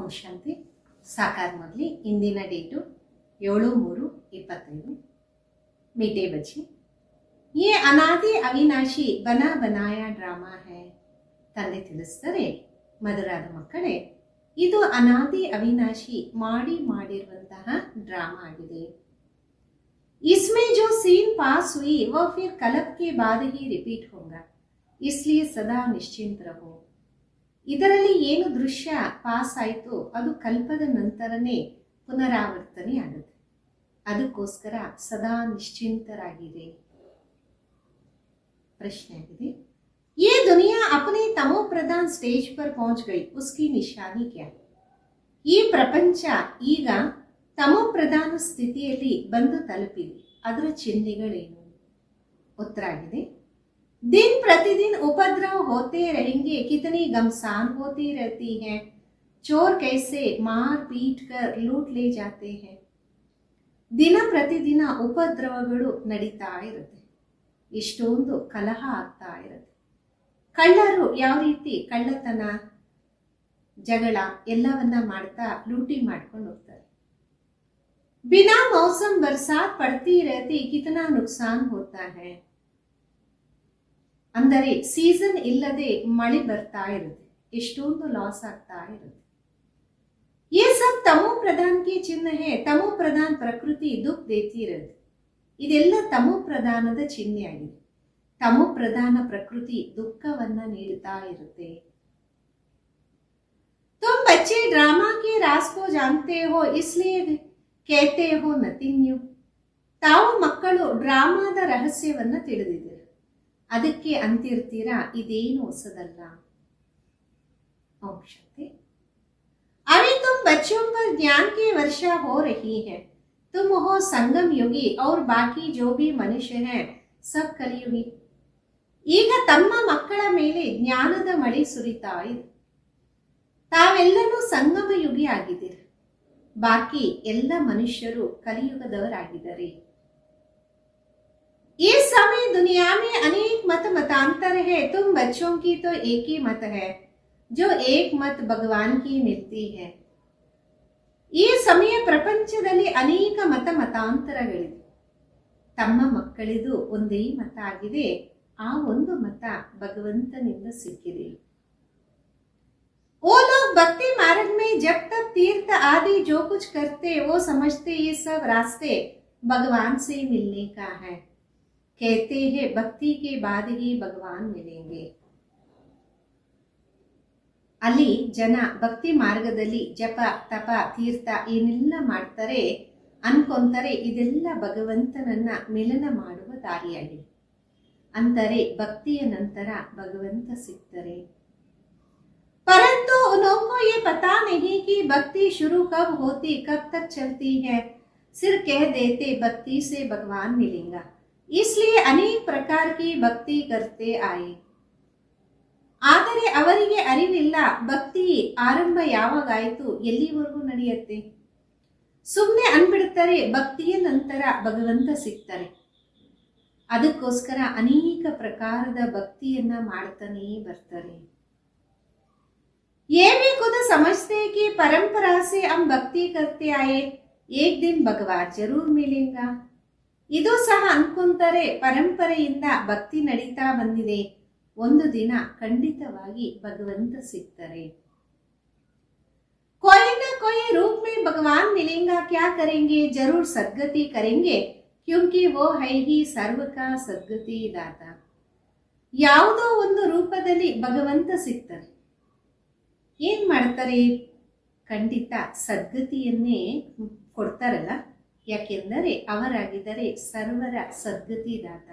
ಓಂ ಶಾಂತಿ. ಸಾಕಾರ ಮೊದಲಿ ಇಂದಿನ ಡೇಟು 7/3/25. मीठे बच्चे, ये ಅನಾದಿ ಅವಿನಾಶಿ ಬನಾ ಬನಾಯ ಡ್ರಾಮಾ ಹೈ. ತಂದೆ ತಿಳಿಸ್ತಾರೆ, ಮಧುರಾದ ಮಕ್ಕಳೇ, ಇದು ಅನಾದಿ ಅವಿನಾಶಿ ಮಾಡಿರುವಂತಹ ಡ್ರಾಮಾ ಆಗಿದೆ. इसमें जो सीन पास हुई वह फिर कल्प के बाद ही रिपीट होगा, इसलिए सदा निश्चिंत रहो. ಇದರಲ್ಲಿ ಏನು ದೃಶ್ಯ ಪಾಸ್ ಆಯಿತು ಅದು ಕಲ್ಪದ ನಂತರನೇ ಪುನರಾವರ್ತನೆ ಆಗುತ್ತೆ. ಅದಕ್ಕೋಸ್ಕರ ಸದಾ ನಿಶ್ಚಿಂತರಾಗಿದೆ. ಪ್ರಶ್ನೆ ಆಗಿದೆ, ये दुनिया अपने तमो प्रधान स्टेज पर पहुंच गई, उसकी निशानी क्या? ಈ ಪ್ರಪಂಚ ಈಗ ತಮೋ ಪ್ರಧಾನ ಸ್ಥಿತಿಯಲ್ಲಿ ಬಂದು ತಲುಪಿದೆ, ಅದರ ಚಿಹ್ನೆಗಳೇನು? ಉತ್ತರ ಆಗಿದೆ, दिन प्रतिदिन उपद्रव होते रहेंगे, कितनी घमसान होती रहती है, चोर कैसे मार पीट कर लूट ले जाते हैं. ದಿನ ಪ್ರತಿದಿನ ಉಪದ್ರವಗಳು ನಡೀತಾ ಇರುತ್ತೆ, ಇಷ್ಟೊಂದು ಕಲಹ ಆಗ್ತಾ ಇರುತ್ತೆ. ಕಳ್ಳರು ಯಾವ ರೀತಿ ಕಳ್ಳತನ ಜಗಳ ಎಲ್ಲವನ್ನ ಮಾಡ್ತಾ ಲೂಟಿ ಮಾಡ್ಕೊಂಡು ಹೋಗ್ತಾರೆ. ಬಿನಾ ಮೌಸಮ್ ಬರ್ಸಾತ್ ಪಡ್ತಿ रहती, कितना नुकसान होता है. ಅಂದರೆ ಸೀಸನ್ ಇಲ್ಲದೆ ಮಳೆ ಬರ್ತಾ ಇರುತ್ತೆ, ಎಷ್ಟೊಂದು ಲಾಸ್ ಆಗ್ತಾ ಇರುತ್ತೆ. ये सब तमो प्रधान की चिन्ह है, तमो प्रधान प्रकृति दुख देती रहती. ಇದೆಲ್ಲ ತಮೋ ಪ್ರಧಾನದ ಚಿಹ್ನೆ ಆಗಿದೆ. ತಮೋ ಪ್ರಧಾನ ಪ್ರಕೃತಿ ದುಃಖವನ್ನ ನೀಡುತ್ತಾ ಇರುತ್ತೆ. तुम बच्चे ड्रामा के राज को जानते हो, इसलिए कहते हो नथिंग न्यू. ತಾವು ಮಕ್ಕಳು ಡ್ರಾಮಾದ ರಹಸ್ಯವನ್ನ ತಿಳಿದಿದ್ದೀರ, ಅದಕ್ಕೆ ಅಂತಿರ್ತೀರಾ ಇದೇನು ಹೊಸದಲ್ಲ. ಓಂ ಶಾಂತಿ. अभी तुम बच्चों पर ज्ञान की वर्षा हो रही है. तुम हो संगम युगी और बाकी जो भी मनुष्य हैं सब कलियुगी. ಈಗ ತಮ್ಮ ಮಕ್ಕಳ ಮೇಲೆ ಜ್ಞಾನದ ಮಳೆ ಸುರಿತಾ ಇದೆ. ತಾವೆಲ್ಲರೂ ಸಂಗಮ ಯುಗಿ ಆಗಿದ್ದೀರ, ಬಾಕಿ ಎಲ್ಲ ಮನುಷ್ಯರು ಕಲಿಯುಗದವರಾಗಿದ್ದಾರೆ. इस समय दुनिया में अनेक मत मतांतर है, तुम बच्चों की तो एक ही मत है, जो एक मत भगवान की मिलती है. ಈ ಸಮಯ ಪ್ರಪಂಚದಲ್ಲಿ ಅನೇಕ ಮತಾಂತರಗಳಿವೆ, ತಮ್ಮ ಮಕ್ಕಳಿದು ಒಂದೇ ಮತ ಆಗಿದೆ, ಆ ಒಂದು ಮತ ಭಗವಂತನಿಂದ ಸಿಕ್ಕಿದೆ. वो लोग भक्ति मार्ग में जब तक तीर्थ आदि जो कुछ करते वो समझते ये सब रास्ते भगवान से मिलने का है. कहते हैं भक्ति के बाद ही भगवान मिलेंगे. ಅಲ್ಲಿ ಜನ ಭಕ್ತಿ ಮಾರ್ಗದಲ್ಲಿ ಜಪ ತಪ ತೀರ್ಥ ಏನೆಲ್ಲ ಮಾಡ್ತಾರೆ ಅನ್ಕೊಂತಾರೆ ಇದೆಲ್ಲ ಭಗವಂತನನ್ನ ಮಿಲನ ಮಾಡುವ ದಾರಿಯಾಗಿದೆ. ಅಂದರೆ ಭಕ್ತಿಯ ನಂತರ ಭಗವಂತ ಸಿಗ್ತಾರೆ. परंतु उनको ये पता नहीं कि भक्ति शुरू कब होती कब तक चलती है. सिर्फ कह देते भक्ति से भगवान मिलेगा, इसलिए अनेक प्रकार की भक्ति करते आए. ಆದರೆ ಅವರಿಗೆ ಅರಿವಿಲ್ಲ ಭಕ್ತಿ ಆರಂಭ ಯಾವಾಗಾಯಿತು, ಎಲ್ಲಿವರೆಗೂ ನಡೆಯುತ್ತೆ. ಸುಮ್ಮನೆ ಅನ್ಬಿಡ್ತಾರೆ ಭಕ್ತಿಯ ನಂತರ ಭಗವಂತ ಸಿಗ್ತಾರೆ. ಅದಕ್ಕೋಸ್ಕರ ಅನೇಕ ಪ್ರಕಾರದ ಭಕ್ತಿಯನ್ನ ಮಾಡ್ತಾನೇ ಬರ್ತಾರೆ. ये भी खुद समझते कि परंपरा से हम भक्ति करते आए, एक दिन भगवान जरूर मिलेगा. ಇದು ಸಹ ಅನ್ಕೊಂತಾರೆ ಪರಂಪರೆಯಿಂದ ಭಕ್ತಿ ನಡೀತಾ ಬಂದಿದೆ, ಒಂದು ದಿನ ಖಂಡಿತವಾಗಿ ಭಗವಂತ ಸಿಗ್ತಾರೆ. कोई ना कोई रूप में भगवान मिलेगा, क्या करेंगे, जरूर सद्गति करेंगे, क्योंकि वो है ही सर्व का सद्गति दाता. ಯಾವುದೋ ಒಂದು ರೂಪದಲ್ಲಿ ಭಗವಂತ ಸಿಗ್ತಾರೆ. ಏನ್ ಮಾಡ್ತಾರೆ? ಖಂಡಿತ ಸದ್ಗತಿಯನ್ನೇ ಕೊಡ್ತಾರಲ್ಲ, ಯಾಕೆಂದರೆ ಅವರಾಗಿದ್ದಾರೆ ಸರ್ವರ ಸದ್ಗತಿದಾತ.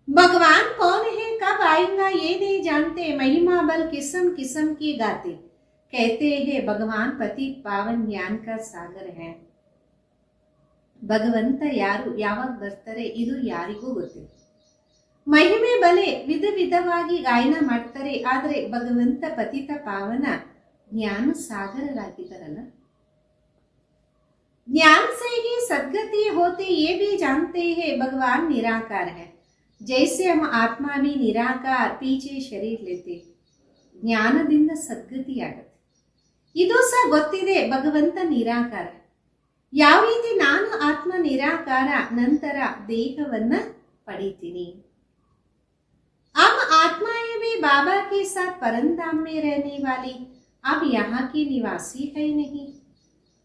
भगवान कौन है, कब आएगा ये नहीं जानते, महिमा बल किस्म किस्म की गाते. कहते हैं भगवान पति पावन ज्ञान का सागर है. ಭಗವಂತ ಯಾರು ಯಾವಾಗ ಬರ್ತಾರೆ ಇದು ಯಾರಿಗೂ ಗೊತ್ತಿಲ್ಲ. ಮಹಿಮೆ ಬಲೆ ವಿಧ ವಿಧವಾಗಿ ಗಾಯನ ಮಾಡ್ತಾರೆ, ಆದರೆ ಭಗವಂತ ಪತಿತ ಪಾವನ ಜ್ಞಾನ ಸಾಗರರಾಗಿದ್ದಾರಲ್ಲ. ज्ञान से ही सद्गति होते ये भी जानते हैं भगवान निराकार है. जैसे हम आत्मा भी निराकार पीछे शरीर लेते, ಜ್ಞಾನದಿಂದ ಸದ್ಗತಿಯಾಗತ್ತೆ. ಇದು ಸಹ ಗೊತ್ತಿದೆ, ಭಗವಂತ ನಿರಾಕಾರ. ಯಾವ ರೀತಿ ನಾನು ಆತ್ಮ ನಿರಾಕಾರ, ನಂತರ ದೇಹವನ್ನ ಪಡಿತೀನಿ. अब आत्माएं भी बाबा के साथ परमधाम में रहने वाली, अब यहाँ की निवासी है नहीं.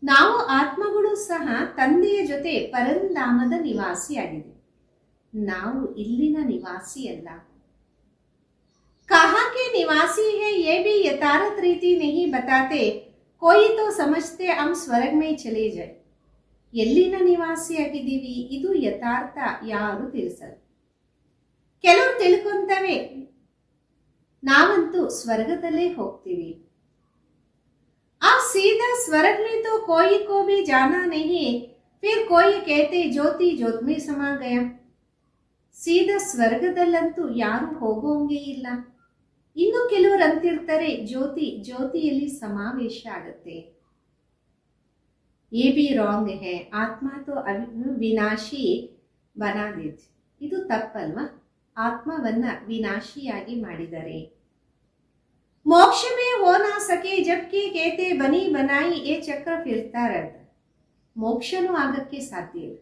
ನಾವು ಆತ್ಮಗಳು ಸಹ ತಂದೆಯ ಜೊತೆ ಪರಂಧಾಮದ ನಿವಾಸಿಯಾಗಿದೆ. ನಾವು ಇಲ್ಲಿನ ನಿವಾಸಿ ಅಲ್ಲ. कहाँ के निवासी है ये भी यथार्थ रीति नहीं बताते. कोई तो समझते हम स्वर्ग में चले जाए. ಎಲ್ಲಿನ ನಿವಾಸಿಯಾಗಿದ್ದೀವಿ ಇದು ಯಥಾರ್ಥ ಯಾರು ತಿಳಿಸಲ್ಲ. ಕೆಲವರು ತಿಳ್ಕೊಂತವೆ ನಾವಂತೂ ಸ್ವರ್ಗದಲ್ಲೇ ಹೋಗ್ತೀವಿ. अब सीधा स्वर्ग में तो कोई को भी जाना नहीं. फिर कोई कहते ज्योति ज्योत में समा गया. ಸೀದಾ ಸ್ವರ್ಗದಲ್ಲಂತೂ ಯಾರು ಹೋಗೋಂಗೇ ಇಲ್ಲ. ಇನ್ನು ಕೆಲವರು ಅಂತಿರ್ತಾರೆ ಜ್ಯೋತಿ ಜ್ಯೋತಿಯಲ್ಲಿ ಸಮಾವೇಶ ಆಗತ್ತೆ. ये भी रॉन्ग है. ಆತ್ಮ तो ವಿನಾಶಿ ಬನಾ ದೇತೆ. ಇದು ತಪ್ಪಲ್ವಾ? ಆತ್ಮವನ್ನ ವಿನಾಶಿಯಾಗಿ ಮಾಡಿದರೆ. मोक्ष में हो ना सके जबकि कहते बनी बनाई ये ಚಕ್ರ ಫಿರ್ತಾ रहता. ಮೋಕ್ಷನೂ ಆಗಕ್ಕೆ ಸಾಧ್ಯ ಇಲ್ಲ.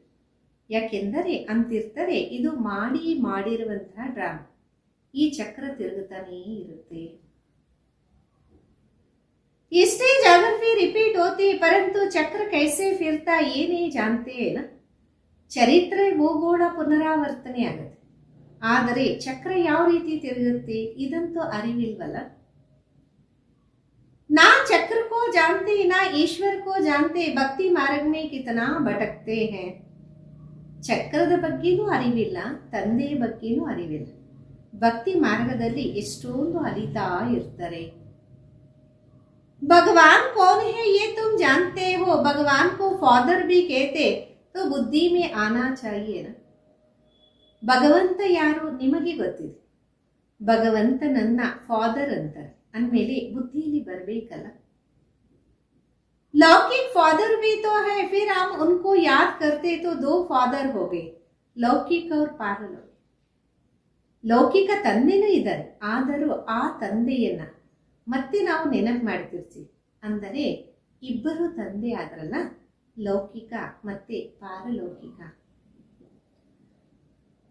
ಯಾಕೆಂದರೆ ಅಂತಿರ್ತಾರೆ ಇದು ಮಾಡಿರುವಂತಹ ಡ್ರಾಮಾ, ಈ ಚಕ್ರ ತಿರುಗುತ್ತಾನೇ ಇರುತ್ತೆ. स्टेज अगर फिर रिपीट होती परंतु चक्र कैसे फिरता ये नहीं जानते ना. ಚರಿತ್ರೆ ಭೂಗೋಳ ಪುನರಾವರ್ತನೆ ಆಗುತ್ತೆ, ಆದರೆ ಚಕ್ರ ಯಾವ ರೀತಿ ತಿರುಗುತ್ತೆ ಇದಂತೂ ಅರಿವಿಲ್ವಲ್ಲ. ना चक्र को जानते ना ईश्वर को जानते. भक्ति मार्ग में कितना भटकते हैं. ಚಕ್ರದ ಬಗ್ಗೆನೂ ಅರಿವಿಲ್ಲ, ತಂದೆಯ ಬಗ್ಗೆನೂ ಅರಿವಿಲ್ಲ. ಭಕ್ತಿ ಮಾರ್ಗದಲ್ಲಿ ಎಷ್ಟೊಂದು ಅಲಿತಾ ಇರ್ತಾರೆ. भगवान कौन है ये तुम जानते हो. भगवान को फादर भी कहते तो बुद्धि में आना चाहिए ना. ಭಗವಂತ ಯಾರು ನಿಮಗೆ ಗೊತ್ತಿದೆ. ಭಗವಂತನನ್ನ ಫಾದರ್ ಅಂತಾರೆ ಅಂದಮೇಲೆ ಬುದ್ಧಿಯಲ್ಲಿ ಬರಬೇಕಲ್ಲ. लौकिक फादर भी तो है, फिर हम उनको याद करते तो दो फादर हो गए, ಲೌಕಿಕ और ಪಾರಲೌಕಿಕ. ಲೌಕಿಕ ತಂದೆನೂ ಇದ್ದಾರೆ, ಆದರೂ ಆ ತಂದೆಯನ್ನ ಮತ್ತೆ ನಾವು ನೆನಪು ಮಾಡ್ತಿರ್ತೀವಿ. ಅಂದರೆ ಇಬ್ಬರು ತಂದೆ ಆದ್ರಲ್ಲ, ಲೌಕಿಕ ಮತ್ತೆ ಪಾರಲೌಕಿಕ.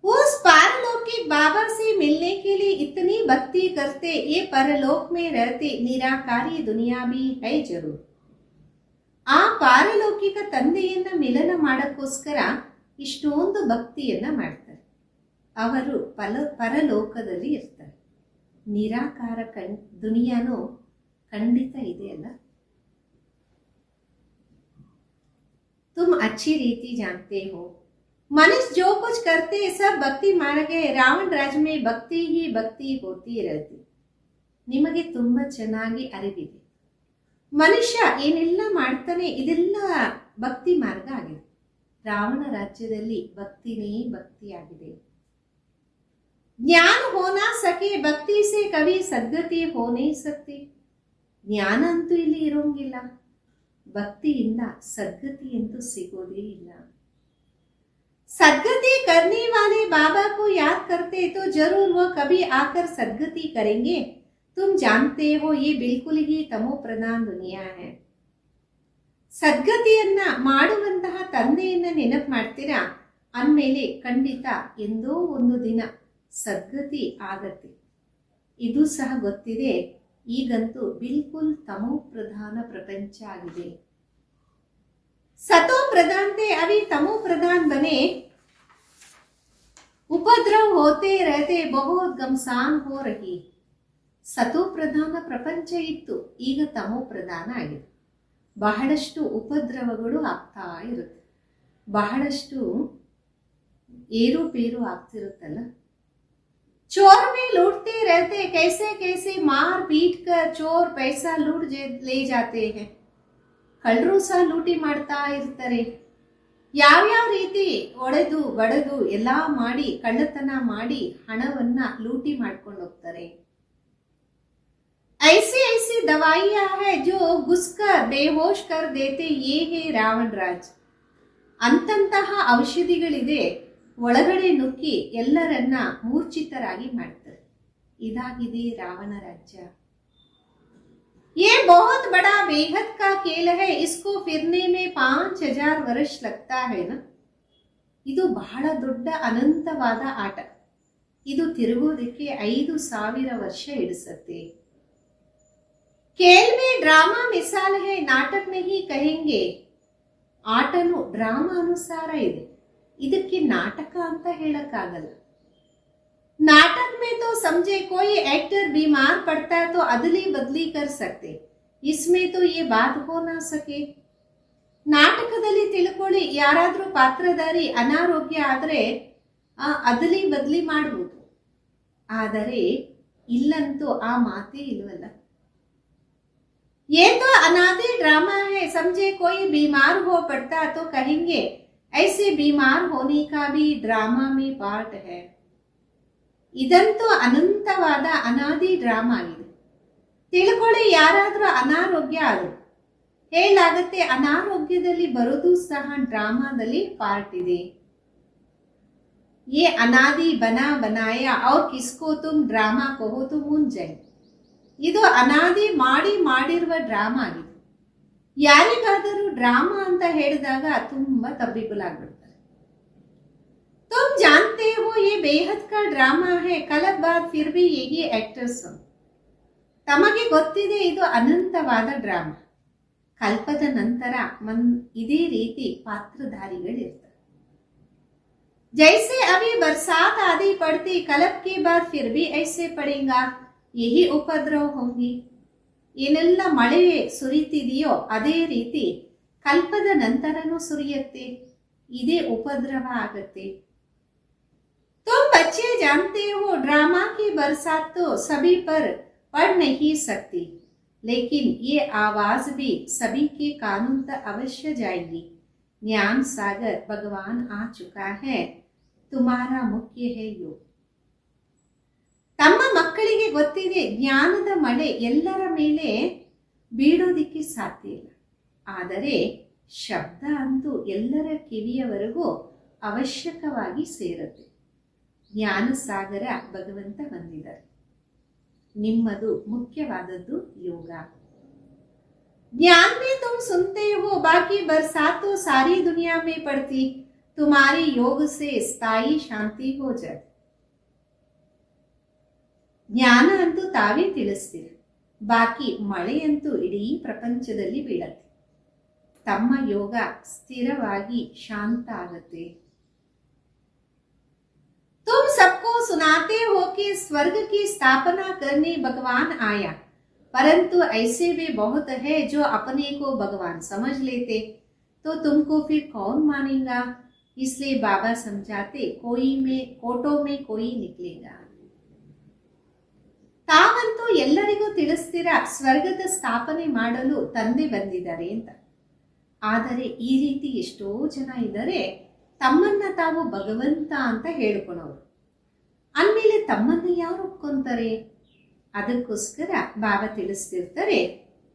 उस पारलौकिक बाबा से मिलने के लिए इतनी भक्ति करते, ये परलोक में रहते निराकारी दुनिया भी है जरूर. ಆ ಪಾರಲೌಕಿಕ ತಂದೆಯನ್ನ ಮಿಲನ ಮಾಡಕ್ಕೋಸ್ಕರ ಇಷ್ಟೊಂದು ಭಕ್ತಿಯನ್ನ ಮಾಡ್ತಾರೆ. ಅವರು ಪರಲೋಕದಲ್ಲಿ ಇರ್ತಾರೆ. ನಿರಾಕಾರ ದುನಿಯಾನು ಖಂಡಿತ ಇದೆಯಲ್ಲ. तुम अच्छी रीति जानते हो. मनुष्य जो कुछ करते सब भक्ति मार्ग है. रावण राज में भक्ति ही भक्ति होती रहती. ನಿಮಗೆ ತುಂಬಾ ಚೆನ್ನಾಗಿ ಅರಿವಿದೆ. ಮನುಷ್ಯ ಏನೆಲ್ಲ ಮಾಡ್ತಾನೆ ಇದೆಲ್ಲ ಭಕ್ತಿ ಮಾರ್ಗ ಆಗಿದೆ. ರಾವಣ ರಾಜ್ಯದಲ್ಲಿ ಭಕ್ತಿನೇ ಭಕ್ತಿಯಾಗಿದೆ. ಜ್ಞಾನ ಹೋನಾ ಸಕೆ ಭಕ್ತಿ ಸೆ ಕವಿ ಸದ್ಗತಿ ಹೋನೇ ಸಕ್ತಿ. ಜ್ಞಾನ ಅಂತೂ ಇಲ್ಲಿ ಇರೋಂಗಿಲ್ಲ, ಭಕ್ತಿಯಿಂದ ಸದ್ಗತಿ ಅಂತೂ ಸಿಗೋದೇ ಇಲ್ಲ. सदगति करने वाले बाबा को याद करते तो जरूर वो कभी आकर सदगति करेंगे. तुम जानते हो ये बिल्कुल ही तमो प्रधान दुनिया है. ಸದ್ಗತಿಯನ್ನ ಮಾಡುವಂತಹ ತಂದೆಯನ್ನ ನೆನಪು ಮಾಡ್ತೀರಾ ಅಂದಮೇಲೆ ಖಂಡಿತ ಎಂದೋ ಒಂದು ದಿನ ಸದ್ಗತಿ ಆಗತ್ತೆ. ಇದು ಸಹ ಗೊತ್ತಿದೆ, ಈಗಂತೂ ಬಿಲ್ಕುಲ್ ತಮೋ ಪ್ರಧಾನ ಪ್ರಪಂಚ ಆಗಿದೆ. सतो प्रधान थे अभी तमो प्रधान बने. उपद्रव होते रहते बहुत गमसान हो रही. ಸತೋ ಪ್ರಧಾನ ಪ್ರಪಂಚ ಇತ್ತು, ಈಗ ತಮೋ ಪ್ರಧಾನ ಆಗಿದೆ. ಬಹಳಷ್ಟು ಉಪದ್ರವಗಳು ಆಗ್ತಾ ಇರುತ್ತೆ, ಬಹಳಷ್ಟು ಏರುಪೇರು ಆಗ್ತಿರುತ್ತಲ್ಲ. चोर में लूटते रहते, कैसे कैसे मार पीट कर चोर पैसा लूट ले जाते हैं. ಕಳ್ಳರು ಸಹ ಲೂಟಿ ಮಾಡ್ತಾ ಇರ್ತಾರೆ. ಯಾವ್ಯಾವ ರೀತಿ ಒಡೆದು ಬಡದು ಎಲ್ಲ ಮಾಡಿ ಕಳ್ಳತನ ಮಾಡಿ ಹಣವನ್ನ ಲೂಟಿ ಮಾಡ್ಕೊಂಡು ಹೋಗ್ತಾರೆ. ऐसी ऐसी दवाइयां है जो घुसकर बेहोश कर देते, ये है ರಾವಣ ರಾಜ್. ಅಂತಂತಹ ಔಷಧಿಗಳಿದೆ, ಒಳಗಡೆ ನುಗ್ಗಿ ಎಲ್ಲರನ್ನ ಮೂರ್ಛಿತರಾಗಿ ಮಾಡ್ತಾರೆ. ಇದಾಗಿದೆ ರಾವಣ ರಾಜ್ಯ. ये बहुत बड़ा बेहद का खेल है, इसको फिरने में 5000 वर्ष लगता है ना. ಇದು ಬಹಳ ದೊಡ್ಡ ಅನಂತವಾದ ಆಟ. ಇದು ತಿರುಗೋದಕ್ಕೆ 5000 ವರ್ಷ ಹಿಡಿಸತ್ತೆ. खेल में ड्रामा मिसाल है, नाटक नहीं कहेंगे. ಆಟನು ಡ್ರಾಮಾ ಅನುಸಾರ ಇದೆ, ಇದಕ್ಕೆ ನಾಟಕ ಅಂತ ಹೇಳಕ್ಕಾಗಲ್ಲ. नाटक में तो समझे कोई एक्टर बीमार पड़ता है तो अदली बदली कर सकते, इसमें तो ये बात हो ना सके. ನಾಟಕದಲ್ಲಿ ತಿಳ್ಕೊಳ್ಳಿ, ಯಾರಾದ್ರೂ ಪಾತ್ರಧಾರಿ ಅನಾರೋಗ್ಯ ಆದ್ರೆ ಅದಲಿ ಬದಲಿ ಮಾಡಬಹುದು. ಆದರೆ ಇಲ್ಲಂತೂ ಆ ಮಾತೇ ಇಲ್ವಲ್ಲ. ये तो अनादि ड्रामा है, समझे कोई बीमार हो पड़ता तो कहेंगे ऐसे बीमार होने का भी ड्रामा में पार्ट है. ಇದಂತೂ ಅನಂತವಾದ ಅನಾದಿ ಡ್ರಾಮಾ ಆಗಿದೆ. ತಿಳ್ಕೊಳ್ಳಿ, ಯಾರಾದ್ರೂ ಅನಾರೋಗ್ಯ ಆದ್ರು ಹೇಳಾಗತ್ತೆ, ಅನಾರೋಗ್ಯದಲ್ಲಿ ಬರೋದು ಸಹ ಡ್ರಾಮಾದಲ್ಲಿ ಪಾರ್ಟ್ ಇದೆ. ये अनादि बना बनाया और किसको तुम ड्रामा कहो तो मूंझ जाए. ಇದು ಅನಾದಿ ಮಾಡಿ ಮಾಡಿರುವ ಡ್ರಾಮಾ ಆಗಿದೆ. ಯಾರಿಗಾದರೂ ಡ್ರಾಮಾ ಅಂತ ಹೇಳಿದಾಗ ತುಂಬಾ ತಬ್ಬಿಬ್ಬಲಾಗ್ಬಿಡ್ತಾರೆ. तुम जानते हो ये बेहद का ड्रामा है, कलब बाद फिर भी यही एक्टर्स. ತಮಗೆ ಗೊತ್ತಿದೆ ಇದು ಅನಂತವಾದ ಡ್ರಾಮಾ. ಕಲ್ಪದ ನಂತರ ಇದೇ ರೀತಿ ಪಾತ್ರಧಾರಿಗಳಿರ್ತಾರೆ. जैसे अभी बरसात आदि पड़ती, कलब के बाद फिर भी ऐसे पड़ेगा, यही ಉಪದ್ರವ ಹೋಗಿ. ಏನೆಲ್ಲ ಮಳೆ ಸುರಿತಿದೆಯೋ ಅದೇ ರೀತಿ ಕಲ್ಪದ ನಂತರನೂ ಸುರಿಯತ್ತೆ, ಇದೇ ಉಪದ್ರವ ಆಗತ್ತೆ. तुम बच्चे जानते हो ड्रामा की बरसात तो सभी पर पड़ नहीं सकती, लेकिन ये आवाज भी सभी के कानून तक अवश्य जाएगी. ज्ञान सागर भगवान आ चुका है, तुम्हारा मुख्य है योग. ತಮ್ಮ ಮಕ್ಕಳಿಗೆ ಗೊತ್ತಿದೆ, ಜ್ಞಾನದ ಮಳೆ ಎಲ್ಲರ ಮೇಲೆ ಬೀಳೋದಿಕ್ಕೆ ಸಾಧ್ಯ ಇಲ್ಲ, ಆದರೆ ಶಬ್ದ ಅಂತೂ ಎಲ್ಲರ ಕಿವಿಯವರೆಗೂ ಅವಶ್ಯಕವಾಗಿ ಸೇರುತ್ತೆ. ಜ್ಞಾನ ಸಾಗರ ಭಗವಂತ ಬಂದಿದ್ದಾರೆ. ನಿಮ್ಮದು ಮುಖ್ಯವಾದದ್ದು ಯೋಗ. ज्ञान में तुम सुनते हो, बाकी बरसात तो सारी दुनिया में पड़ती, तुम्हारे योग से स्थायी शांति हो जाती. ಜ್ಞಾನ ಅಂತೂ ತಾವೇ ತಿಳಿಸ್ತೀರ, ಬಾಕಿ ಮಳೆಯಂತೂ ಇಡೀ ಪ್ರಪಂಚದಲ್ಲಿ ಬೀಳತ್ತೆ. ತಮ್ಮ ಯೋಗ ಸ್ಥಿರವಾಗಿ ಶಾಂತ ಆಗತ್ತೆ. तुम सबको सुनाते हो कि स्वर्ग की स्थापना करने भगवान आया, परंतु ऐसे भी बहुत है जो अपने को भगवान समझ लेते, तो तुमको फिर कौन मानेगा. इसलिए बाबा समझाते, कोई में कोटों में कोई निकलेगा. ತಾವಂತೂ ಎಲ್ಲರಿಗೂ ತಿಳಿಸ್ತೀರ ಸ್ವರ್ಗದ ಸ್ಥಾಪನೆ ಮಾಡಲು ತಂದೆ ಬಂದಿದ್ದಾರೆ ಅಂತ. ಆದರೆ ಈ ರೀತಿ ಎಷ್ಟೋ ಜನ ಇದ್ದಾರೆ, ತಮ್ಮನ್ನ ತಾವು ಭಗವಂತ ಅಂತ ಹೇಳ್ಕೊಳೋರು. ಅಂದಮೇಲೆ ತಮ್ಮನ್ನ ಯಾರು ಒಪ್ಕೊಂತಾರೆ? ಅದಕ್ಕೋಸ್ಕರ ಬಾಬಾ ತಿಳಿಸ್ತಿರ್ತಾರೆ,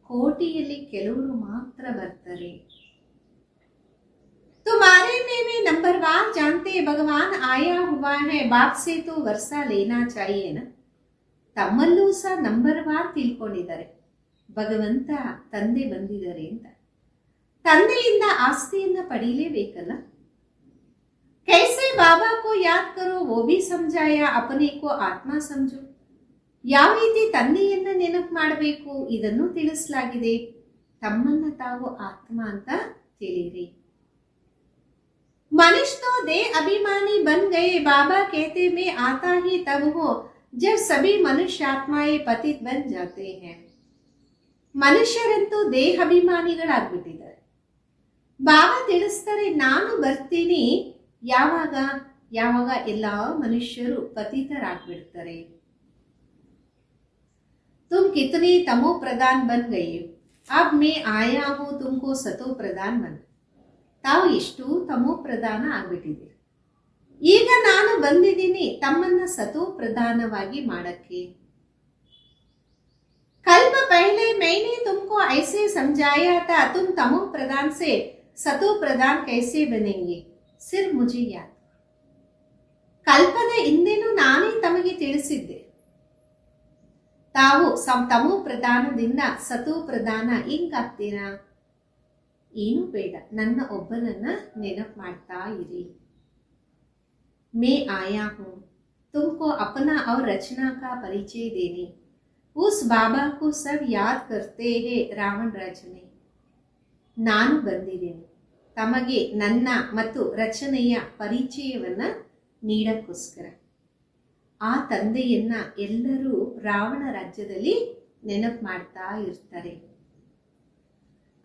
ಕೋಟಿಯಲ್ಲಿ ಕೆಲವರು ಮಾತ್ರ ಬರ್ತಾರೆ. तुम्हारे में नंबरवार जानते भगवान आया हुआ है, बाप से तो वर्षा लेना चाहिए ना. ತಮ್ಮಲ್ಲೂ ಸಹ ನಂಬರ್ವಾರ್ ತಿಳ್ಕೊಂಡಿದ್ದಾರೆ, ಭಗವಂತ ತಂದೆ ಬಂದಿದ್ದಾರೆ ಅಂತ. ತಂದೆಯಿಂದ ಆಸ್ತಿಯನ್ನ ಪಡೀಲೇಬೇಕಲ್ಲ. कैसे बाबा को याद करो वो भी समझाया, अपने को आत्मा समझो. ಯಾವ ರೀತಿ ತಂದೆಯನ್ನ ನೆನಪು ಮಾಡಬೇಕು ಇದನ್ನು ತಿಳಿಸಲಾಗಿದೆ. ತಮ್ಮನ್ನ ತಾವು ಆತ್ಮ ಅಂತ ತಿಳಿರಿ. मनुष्य तो देह अभिमानी बन गए, बाबा कहते मैं आता ही तब हो जब सभी मनुष्य आत्माएं पतित बन जाते हैं. ಮನುಷ್ಯರಂತೂ ದೇಹಾಭಿಮಾನಿಗಳಾಗ್ಬಿಟ್ಟಿದ್ದಾರೆ. ಬಾಬಾ ತಿಳಿಸ್ತಾರೆ, ನಾನು ಬರ್ತೀನಿ ಯಾವಾಗ ಯಾವಾಗ ಎಲ್ಲಾ ಮನುಷ್ಯರು ಪತಿತರಾಗ್ಬಿಡ್ತಾರೆ. तुम कितने तमो प्रधान बन गए हो, अब मैं आया हूं तुमको सतो प्रधान बन. ತಾವು ಎಷ್ಟು ತಮೋ ಪ್ರಧಾನ ಆಗ್ಬಿಟ್ಟಿದೆ, ಈಗ ನಾನು ಬಂದಿದ್ದೀನಿ ತಮ್ಮನ್ನ ಸತೋ ಪ್ರಧಾನವಾಗಿ ಮಾಡಕ್ಕೆ. कल्प पहले मैंने तुमको ऐसे समझाया था, तुम तमो प्रधान से सतो प्रधान कैसे बनेंगे, सिर्फ मुझे याद. ಕಲ್ಪದ ಹಿಂದೆನೂ ನಾನೇ ತಮಗೆ ತಿಳಿಸಿದ್ದೆ, ತಾವು ತಮೋ ಪ್ರಧಾನದಿಂದ ಸತೋ ಪ್ರಧಾನ ಹಿಂಗಾಗ್ತೀರಾ? ಏನು ಬೇಡ, ನನ್ನ ಒಬ್ಬನನ್ನ ನೆನಪು ಮಾಡ್ತಾ ಇರಿ. मैं आया हूँ, तुमको अपना और रचना का परिचय देने। उस बाबा को सब याद करते हैं ರಾವಣ ರಚನೆ. ನಾನು ಬಂದಿದ್ದೇನೆ ತಮಗೆ ನನ್ನ ಮತ್ತು ರಚನೆಯ ಪರಿಚಯವನ್ನ ನೀಡಕ್ಕೋಸ್ಕರ. ಆ ತಂದೆಯನ್ನ ಎಲ್ಲರೂ ರಾವಣ ರಾಜ್ಯದಲ್ಲಿ ನೆನಪು ಮಾಡ್ತಾ ಇರ್ತಾರೆ.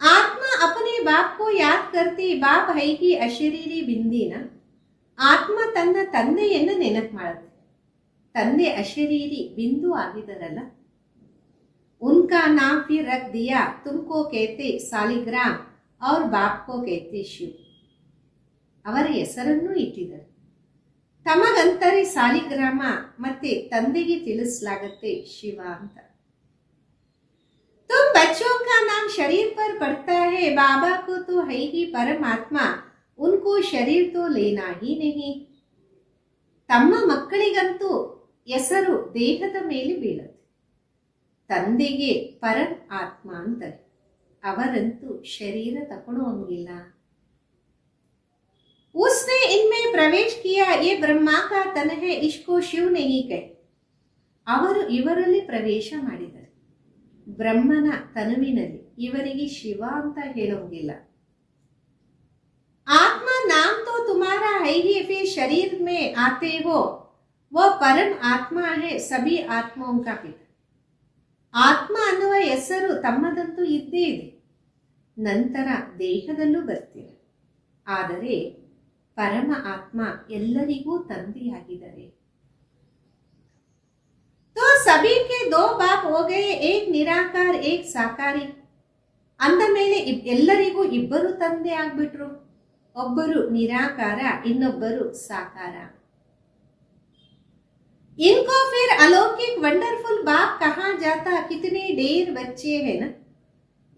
ಆತ್ಮ ಅಪನೆ ಬಾಪ್ ಕೋ ಯಾದ್ ಕರ್ತಿ, ಬಾಪ್ ಹೈ ಹಿ ಅಶರೀರಿ ಬಿಂದಿನ. ಆತ್ಮ ತನ್ನ ತಂದೆಯನ್ನ ನೆನಪು ಮಾಡುತ್ತೆ. ತಂದೆ ಅಶರೀರಿ ಬಿಂದು ಆಗಿದರಲ್ಲ. ಉನ್ಕಾ ನಾಮ್ ಫಿರ್ ರಖ್ ದಿಯಾ, ತುಮ್ಕೋ ಕೇತೆ ಸಾಲಿಗ್ರಾಮ್ ಅವ್ರ ಬಾಪ್ ಕೋ ಕೇತೆ ಶಿವ್. ಅವರ ಹೆಸರನ್ನೂ ಇಟ್ಟಿದ್ದಾರೆ. ತಮಗಂತಾರೆ ಸಾಲಿಗ್ರಾಮ, ಮತ್ತೆ ತಂದೆಗೆ ತಿಳಿಸಲಾಗತ್ತೆ ಶಿವ ಅಂತ. तुम बच्चों का नाम शरीर पर पड़ता है, बाबा को तो है ही परमात्मा, उनको शरीर तो लेना ही नहीं. ತಮ್ಮ ಮಕ್ಕಳಿಗಂತೂ ಹೆಸರು ದೇಹದ ಮೇಲೆ ಬೀಳುತ್ತೆ. ತಂದೆಗೆ ಪರಂ ಆತ್ಮ ಅಂತಾರೆ. ಅವರಂತೂ ಶರೀರ ತಗೊಳ್ಳೋಂಗಿಲ್ಲ. उसने इनमें प्रवेश किया, ये ब्रह्मा का तन है, इसको शिव नहीं कहे. ಅವರು ಇವರಲ್ಲಿ ಪ್ರವೇಶ ಮಾಡಿದ್ದಾರೆ. ಬ್ರಹ್ಮನ ತನುವಿನಲ್ಲಿ ಇವರಿಗೆ ಶಿವ ಅಂತ ಹೇಳೋಂಗಿಲ್ಲ. ಆತ್ಮ ನಾಮ್ ತೋ ತುಮಾರಾ ಹೈ ಹಿ, ಫಿರ್ ಶರೀರ್ ಮೇ ಆತೆ ಹೋ, वो परम ಆತ್ಮ ಹೇ ಸಭಿ ಆತ್ಮೋಂ ಕಾ ಪಿತ. ಆತ್ಮ ಅನ್ನುವ ಹೆಸರು ತಮ್ಮದಂತೂ ಇದ್ದೇ ಇದೆ, ನಂತರ ದೇಹದಲ್ಲೂ ಬರ್ತೀರ. ಆದರೆ ಪರಮ ಆತ್ಮ ಎಲ್ಲರಿಗೂ ತಂದೆಯಾಗಿದ್ದಾರೆ. तो सभी के दो बाप हो गए, एक निराकार एक साकारी. ಅಂದ ಮೇಲೆ ಎಲ್ಲರಿಗೂ ಇಬ್ಬರು ತಂದೆ ಆಗ್ಬಿಟ್ರು. ಒಬ್ಬರು ನಿರಾಕಾರ, ಇನ್ನೊಬ್ಬರು ಸಾಕಾರ. इनको फिर अलौकिक वंडरफुल बाप कहा जाता, कितने ढेर बच्चे हैं ना.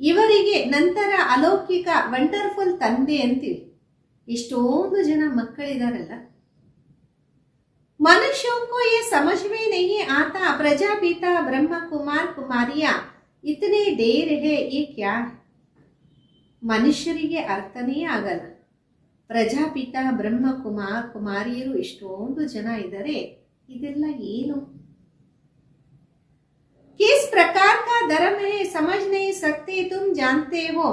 ಇವರಿಗೆ ನಂತರ ಅಲೌಕಿಕ ವಂಡರ್ಫುಲ್ ತಂದೆ ಅಂತೀವಿ. ಇಷ್ಟೊಂದು ಜನ ಮಕ್ಕಳಿದಾರಲ್ಲ. मनुष्यों को ये समझ में नहीं आता, प्रजापिता ब्रह्म कुमार कुमारिया इतने ढेर है, ये क्या है. ಮನುಷ್ಯರಿಗೆ ಅರ್ಥನೇ ಆಗಲ್ಲ. ಪ್ರಜಾಪಿತ ಬ್ರಹ್ಮ ಕುಮಾರ್ ಕುಮಾರಿಯರು ಇಷ್ಟೊಂದು ಜನ ಇದ್ದಾರೆ, ಇದೆಲ್ಲ ಏನು? किस प्रकार का धर्म है समझ नहीं सकते, तुम जानते हो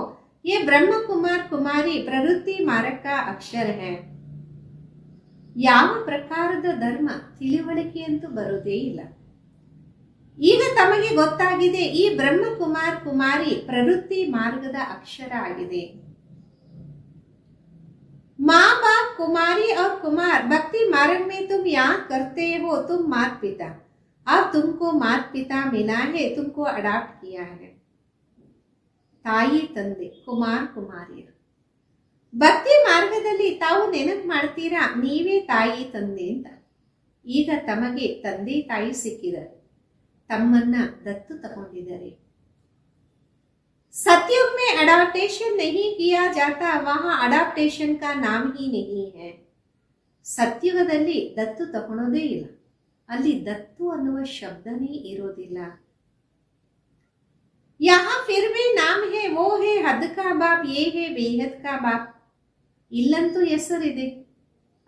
ये ब्रह्म कुमार कुमारी प्रवृत्ति मार्ग का अक्षर है. ಯಾವ ಪ್ರಕಾರದ ಧರ್ಮ ತಿಳಿವಳಿಕೆ ಅಂತೂ ಬರೋದೇ ಇಲ್ಲ. ಈಗ ತಮಗೆ ಗೊತ್ತಾಗಿದೆ, ಈ ಬ್ರಹ್ಮ ಕುಮಾರ್ ಕುಮಾರಿ ಪ್ರವೃತ್ತಿ ಮಾರ್ಗದ ಅಕ್ಷರ ಆಗಿದೆ. माँ बाप कुमारी और कुमार भक्ति मार्ग में तुम याद करते हो, तुम माता पिता. अब तुमको माता पिता मिला है, तुमको अडॉप्ट किया है. ತಾಯಿ ತಂದೆ ಕುಮಾರ್ ಕುಮಾರಿಯರು ಭಕ್ತಿ ಮಾರ್ಗದಲ್ಲಿ ತಾವು ನೆನಪು ಮಾಡ್ತೀರಾ, ನೀವೇ ತಾಯಿ ತಂದೆ ಅಂತ. ಈಗ ತಮಗೆ ತಂದೆ ತಾಯಿ ಸಿಕ್ಕಿದ್ದಾರೆ, ತಮ್ಮನ್ನ ದತ್ತು ತಗೊಂಡಿದ್ದಾರೆ. सतयुग में अडॉप्टेशन नहीं किया जाता, वहां अडॉप्टेशन का नाम ही नहीं है. ಸತ್ಯುಗದಲ್ಲಿ ದತ್ತು ತಗೊಳೋದೇ ಇಲ್ಲ, ಅಲ್ಲಿ ದತ್ತು ಅನ್ನುವ ಶಬ್ದನೇ ಇರೋದಿಲ್ಲ. यहाँ फिर भी नाम है, वो है हद का बाप, ये है बेहद का बाप. ಇಲ್ಲಂತೂ ಹೆಸರಿದೆ,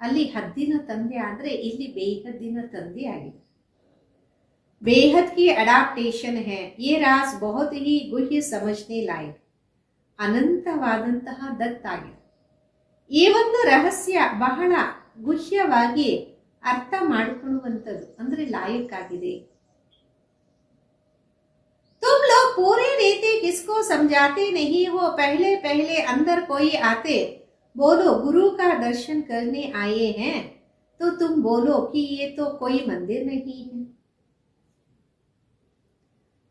ಅಲ್ಲಿ ಹದ್ದಿನ ತಂದೆ ಆದ್ರೆ ಇಲ್ಲಿ ಬೇಹದ್ದಿನ ತಂದೆ ಆಗಿದೆ. बेहद की अडाप्टेशन है, ये राज बहुत ही गुह्य समझने लायक. ಅನಂತವಾದಂತಹ ದತ್ತಾಗಿದೆ. ಈ ಒಂದು ರಹಸ್ಯ ಬಹಳ ಗುಹ್ಯವಾಗಿ ಅರ್ಥ ಮಾಡಿಕೊಳ್ಳುವಂಥದ್ದು, ಅಂದ್ರೆ ಲಾಯಕ್ಕಾಗಿದೆ. तुम लोग पूरे रीति किसको समझाते नहीं हो, पहले पहले अंदर कोई आते बोलो गुरु का दर्शन करने आए हैं, तो तुम बोलो कि ये तो कोई मंदिर नहीं है.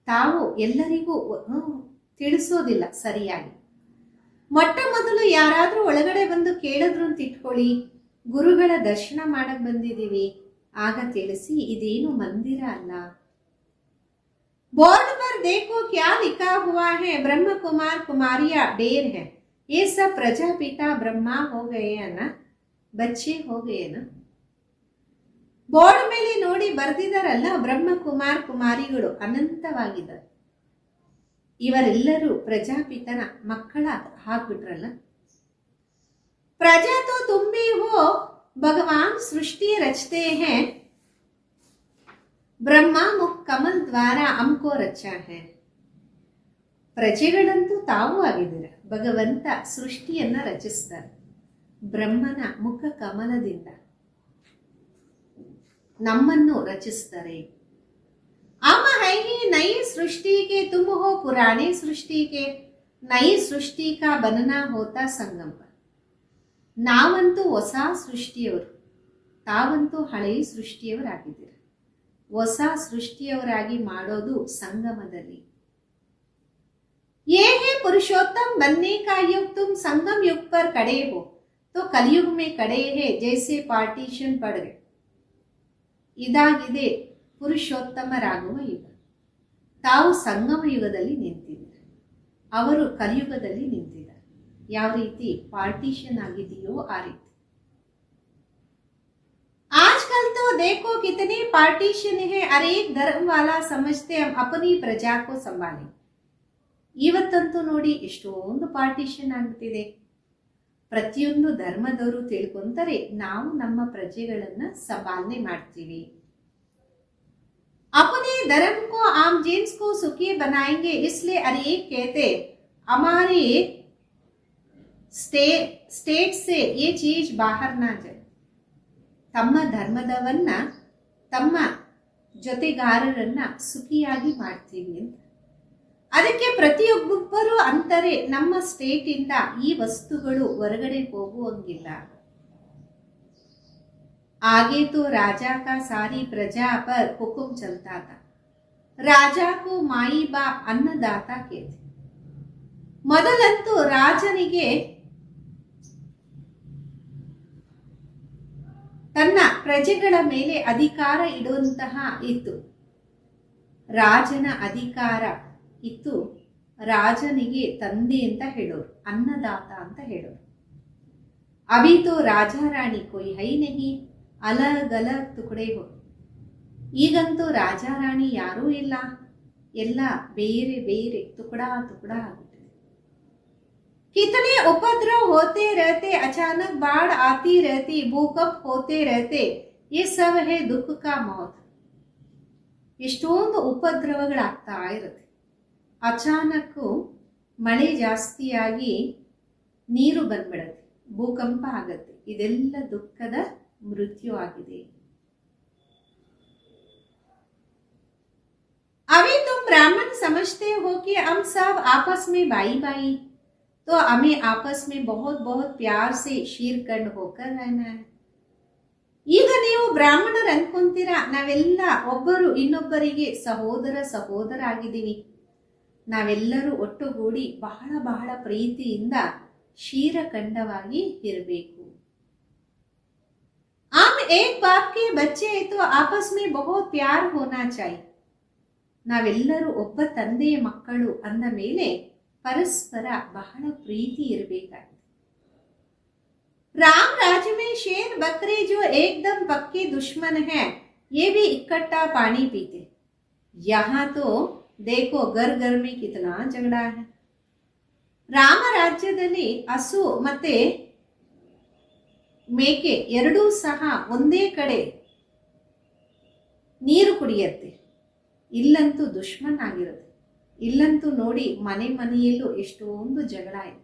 ತಾವು ಎಲ್ಲರಿಗೂ ತಿಳಿಸೋದಿಲ್ಲ ಸರಿಯಾಗಿ. ಮೊಟ್ಟ ಮೊದಲು ಯಾರಾದ್ರೂ ಒಳಗಡೆ ಬಂದು ಕೇಳಿದ್ರು ಅಂತ ಇಟ್ಕೊಳ್ಳಿ, ಗುರುಗಳ ದರ್ಶನ ಮಾಡಕ್ ಬಂದಿದ್ದೀವಿ, ಆಗ ತಿಳಿಸಿ ಇದೇನು ಮಂದಿರ ಅಲ್ಲ. बोर्ड पर देखो क्या लिखा हुआ है, ब्रह्म कुमार कुमारिया ढेर है, ये सब प्रजापिता ब्रह्मा हो गए है ना, बच्चे हो गए ना. ಬೋರ್ಡ್ ಮೇಲೆ ನೋಡಿ ಬರೆದಿದ್ದಾರಲ್ಲ, ಬ್ರಹ್ಮಕುಮಾರ್ ಕುಮಾರಿಗಳು ಅನಂತವಾಗಿದ್ದಾರೆ. ಇವರೆಲ್ಲರೂ ಪ್ರಜಾಪಿತನ ಮಕ್ಕಳ ಹಾಕ್ಬಿಟ್ರಲ್ಲ. ಪ್ರಜಾ ತೋ ತುಂಬಿ ಹೋ, ಭಗವಾನ್ ಸೃಷ್ಟಿ ರಚತೆ ಹೇ, ಬ್ರಹ್ಮ ಮುಖ್ ಕಮಲ್ ದ್ವಾರ ಅಮ್ಕೋ ರಚಾ ಹೇ. ಪ್ರಜೆಗಳಂತೂ ತಾವೂ ಆಗಿದ್ದೀರ. ಭಗವಂತ ಸೃಷ್ಟಿಯನ್ನ ರಚಿಸ್ತಾರೆ. ಬ್ರಹ್ಮನ ಮುಖ ಕಮಲದಿಂದ ನಮ್ಮನ್ನು ರಚಿಸ್ತಾರೆ. हम है ही नई सृष्टि के, तुम हो पुरानी सृष्टि के. नई सृष्टि का बनना होता संगम. ನಾವಂತೂ ಹೊಸ ಸೃಷ್ಟಿಯವರು, ತಾವಂತೂ ಹಳೆಯ ಸೃಷ್ಟಿಯವರಾಗಿದ್ದೀರ. ಹೊಸ ಸೃಷ್ಟಿಯವರಾಗಿ ಮಾಡೋದು ಸಂಗಮದಲ್ಲಿ. ये है पुरुषोत्तम बनने का युग, तुम संगम युग पर खड़े हो तो कलयुग में खड़े हैं जैसे पार्टीशन पड़ गए. ಇದಾಗಿದೆ ಪುರುಷೋತ್ತಮರಾಗುವ ಯುಗ. ತಾವು ಸಂಗಮ ಯುಗದಲ್ಲಿ ನಿಂತಿದ್ದಾರೆ, ಅವರು ಕಲಿಯುಗದಲ್ಲಿ ನಿಂತಿದ್ದಾರೆ. ಯಾವ ರೀತಿ ಪಾರ್ಟಿಷನ್ ಆಗಿದೆಯೋ ಆ ರೀತಿ. आजकल तो देखो कितने पार्टीशन है, हर एक धर्म वाला समझते हम अपनी प्रजा को संभाले. ಇವತ್ತಂತೂ ನೋಡಿ ಎಷ್ಟೊಂದು ಪಾರ್ಟಿಷನ್ ಆಗ್ಬಿಟ್ಟಿದೆ. ಪ್ರತಿಯೊಂದು ಧರ್ಮದವರು ತಿಳ್ಕೊಂತಾರೆ ನಾವು ನಮ್ಮ ಪ್ರಜೆಗಳನ್ನ ಸಂಪಾಲನೆ ಮಾಡ್ತೀವಿ. अपने धर्म को आम जेंट्स को सुखी बनाएंगे, इसलिए हर एक कहते हमारे स्टेट से ये चीज बाहर ना जाए. ತಮ್ಮ ಧರ್ಮದವನ್ನ, ತಮ್ಮ ಜೊತೆಗಾರರನ್ನ ಸುಖಿಯಾಗಿ ಮಾಡ್ತೀವಿ ಅಂತ. ಅದಕ್ಕೆ ಪ್ರತಿಯೊಬ್ಬರು ಅಂತಾರೆ ನಮ್ಮ ಸ್ಟೇಟ್ ಇಂದ ಈ ವಸ್ತುಗಳು ಹೊರಗಡೆ ಹೋಗುವಂಗಿಲ್ಲ. आगे तो राजा का सारी प्रजा पर हुकुम चलता था. राजा को माई बाप अन्नदाता कहते. ಮೊದಲಂತೂ ರಾಜನಿಗೆ ತನ್ನ ಪ್ರಜೆಗಳ ಮೇಲೆ ಅಧಿಕಾರ ಇಡುವಂತಹ ಇತ್ತು. ರಾಜನ ಅಧಿಕಾರ ಇತ್ತು. ರಾಜನಿಗೆ ತಂದೆ ಅಂತ ಹೇಳೋರು, ಅನ್ನದಾತ ಅಂತ ಹೇಳೋರು. ಅಭಿ ತೋ ರಾಜ ರಾಣಿ ಕೊಯ್ ಹೈ ನಹಿ, ಅಲಗ್ ಅಲಗ್ ತುಕಡೆ ಹೋ. ಈಗಂತೂ ರಾಜ ರಾಣಿ ಯಾರೂ ಇಲ್ಲ, ಎಲ್ಲ ಬೇರೆ ಬೇರೆ ತುಕಡಾ ತುಕಡಾ ಆಗುತ್ತೆ. कितने उपद्रव होते रहते, अचानक बाढ़ आती रहती, भूकंप होते रहते, ये सब है दुख का मौत. ಎಷ್ಟೊಂದು ಉಪದ್ರವಗಳಾಗ್ತಾ ಇರುತ್ತೆ. ಅಚಾನಕ್ಕು ಮಳೆ ಜಾಸ್ತಿಯಾಗಿ ನೀರು ಬಂದ್ಬಿಡತ್ತೆ, ಭೂಕಂಪ ಆಗತ್ತೆ. ಇದೆಲ್ಲ ದುಃಖದ ಮೃತ್ಯು ಆಗಿದೆ. अभी तुम ब्राह्मण समझते हो कि हम सब आपस में भाई भाई, तो हमें आपस में बहुत बहुत प्यार से शीरखंड होकर रहना है. ಈಗ ನೀವು ಬ್ರಾಹ್ಮಣರು ಅನ್ಕೊಂತೀರಾ ನಾವೆಲ್ಲ ಒಬ್ಬರು ಇನ್ನೊಬ್ಬರಿಗೆ ಸಹೋದರ ಸಹೋದರ ಆಗಿದ್ದೀವಿ, ನಾವೆಲ್ಲರೂ ಒಟ್ಟುಗೂಡಿ ಬಹಳ ಬಹಳ ಪ್ರೀತಿಯಿಂದ शीरखंडವಾಗಿ ಇರಬೇಕು. हम एक बाप के बच्चे हैं तो आपस में बहुत प्यार होना चाहिए. ನಾವೆಲ್ಲರೂ ಒಬ್ಬ ತಂದೆಯ ಮಕ್ಕಳು ಅಂದ ಮೇಲೆ ಪರಸ್ಪರ ಬಹಳ ಪ್ರೀತಿ ಇರಬೇಕಾಗಿದೆ. राम राज्य में शेर बकरे जो एकदम पक्के दुश्मन हैं, ये भी इकट्ठा पानी पीते. यहाँ तो देखो घर घर में कितना झगड़ा है. ರಾಮ ರಾಜ್ಯದಲ್ಲಿ ಹಸು ಮತ್ತೆ ಮೇಕೆ ಎರಡೂ ಸಹ ಒಂದೇ ಕಡೆ ನೀರು ಕುಡಿಯತ್ತೆ. ಇಲ್ಲಂತೂ ದುಶ್ಮನ್ ಆಗಿರುತ್ತೆ. ಇಲ್ಲಂತೂ ನೋಡಿ ಮನೆ ಮನೆಯಲ್ಲೂ ಎಷ್ಟೊಂದು ಜಗಳ ಇದೆ.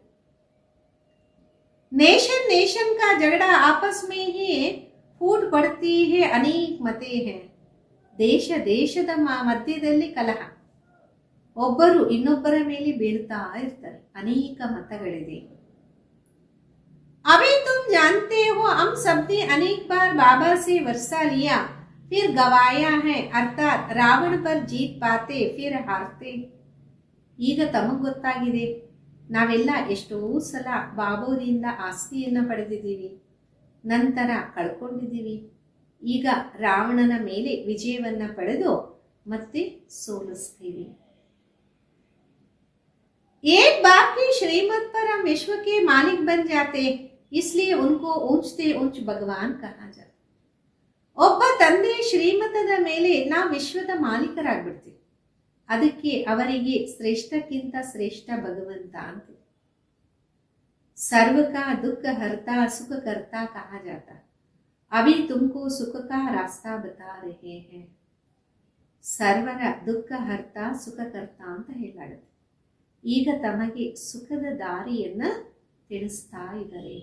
नेशन नेशन का झगड़ा आपस में ही फूट पड़ती है, अनेक मते हैं. ದೇಶ ದೇಶದ ಮಧ್ಯದಲ್ಲಿ ಕಲಹ, ಒಬ್ಬರು ಇನ್ನೊಬ್ಬರ ಮೇಲೆ ಬೀಳ್ತಾ ಇರ್ತಾರೆ, ಅನೇಕ ಮತಗಳಿದೆ. अभी तुम जानते हो हम सबने अनेक बार बाबा से वर्षा लिया फिर गवाया है, अर्थात रावण पर जीत पाते फिर हारते. ಈಗ ತಮಗ್ ಗೊತ್ತಾಗಿದೆ ನಾವೆಲ್ಲ ಎಷ್ಟೋ ಸಲ ಬಾಬೋದಿಂದ ಆಸ್ತಿಯನ್ನ ಪಡೆದಿದ್ದೀವಿ, ನಂತರ ಕಳ್ಕೊಂಡಿದ್ದೀವಿ. ಈಗ ರಾವಣನ ಮೇಲೆ ವಿಜಯವನ್ನ ಪಡೆದು ಮತ್ತೆ ಸೋಲಿಸ್ತೀವಿ. एक बाप की श्रीमत पर हम विश्व के मालिक बन जाते, इसलिए उनको ऊंचते ऊंच भगवान कहा जाता. ಒಬ್ಬ ತಂದೆ ಶ್ರೀಮತದ ಮೇಲೆ ನಾವು ವಿಶ್ವದ ಮಾಲೀಕರಾಗ್ಬಿಡ್ತೀವಿ. ಅದಕ್ಕೆ ಅವರಿಗೆ ಶ್ರೇಷ್ಠಕ್ಕಿಂತ ಶ್ರೇಷ್ಠ ಭಗವಂತ ಅಂತ. सर्व का दुख हरता सुख करता कहा जाता, अभी तुमको सुख का रास्ता बता रहे हैं. ಸರ್ವರ ದುಃಖ ಹರ್ತ ಸುಖ ಕರ್ತ ಅಂತ ಹೇಳಾಡುತ್ತೆ. ಈಗ ತಮಗೆ ಸುಖದ ದಾರಿಯನ್ನ ತಿಳಿಸ್ತಾ ಇದ್ದಾರೆ.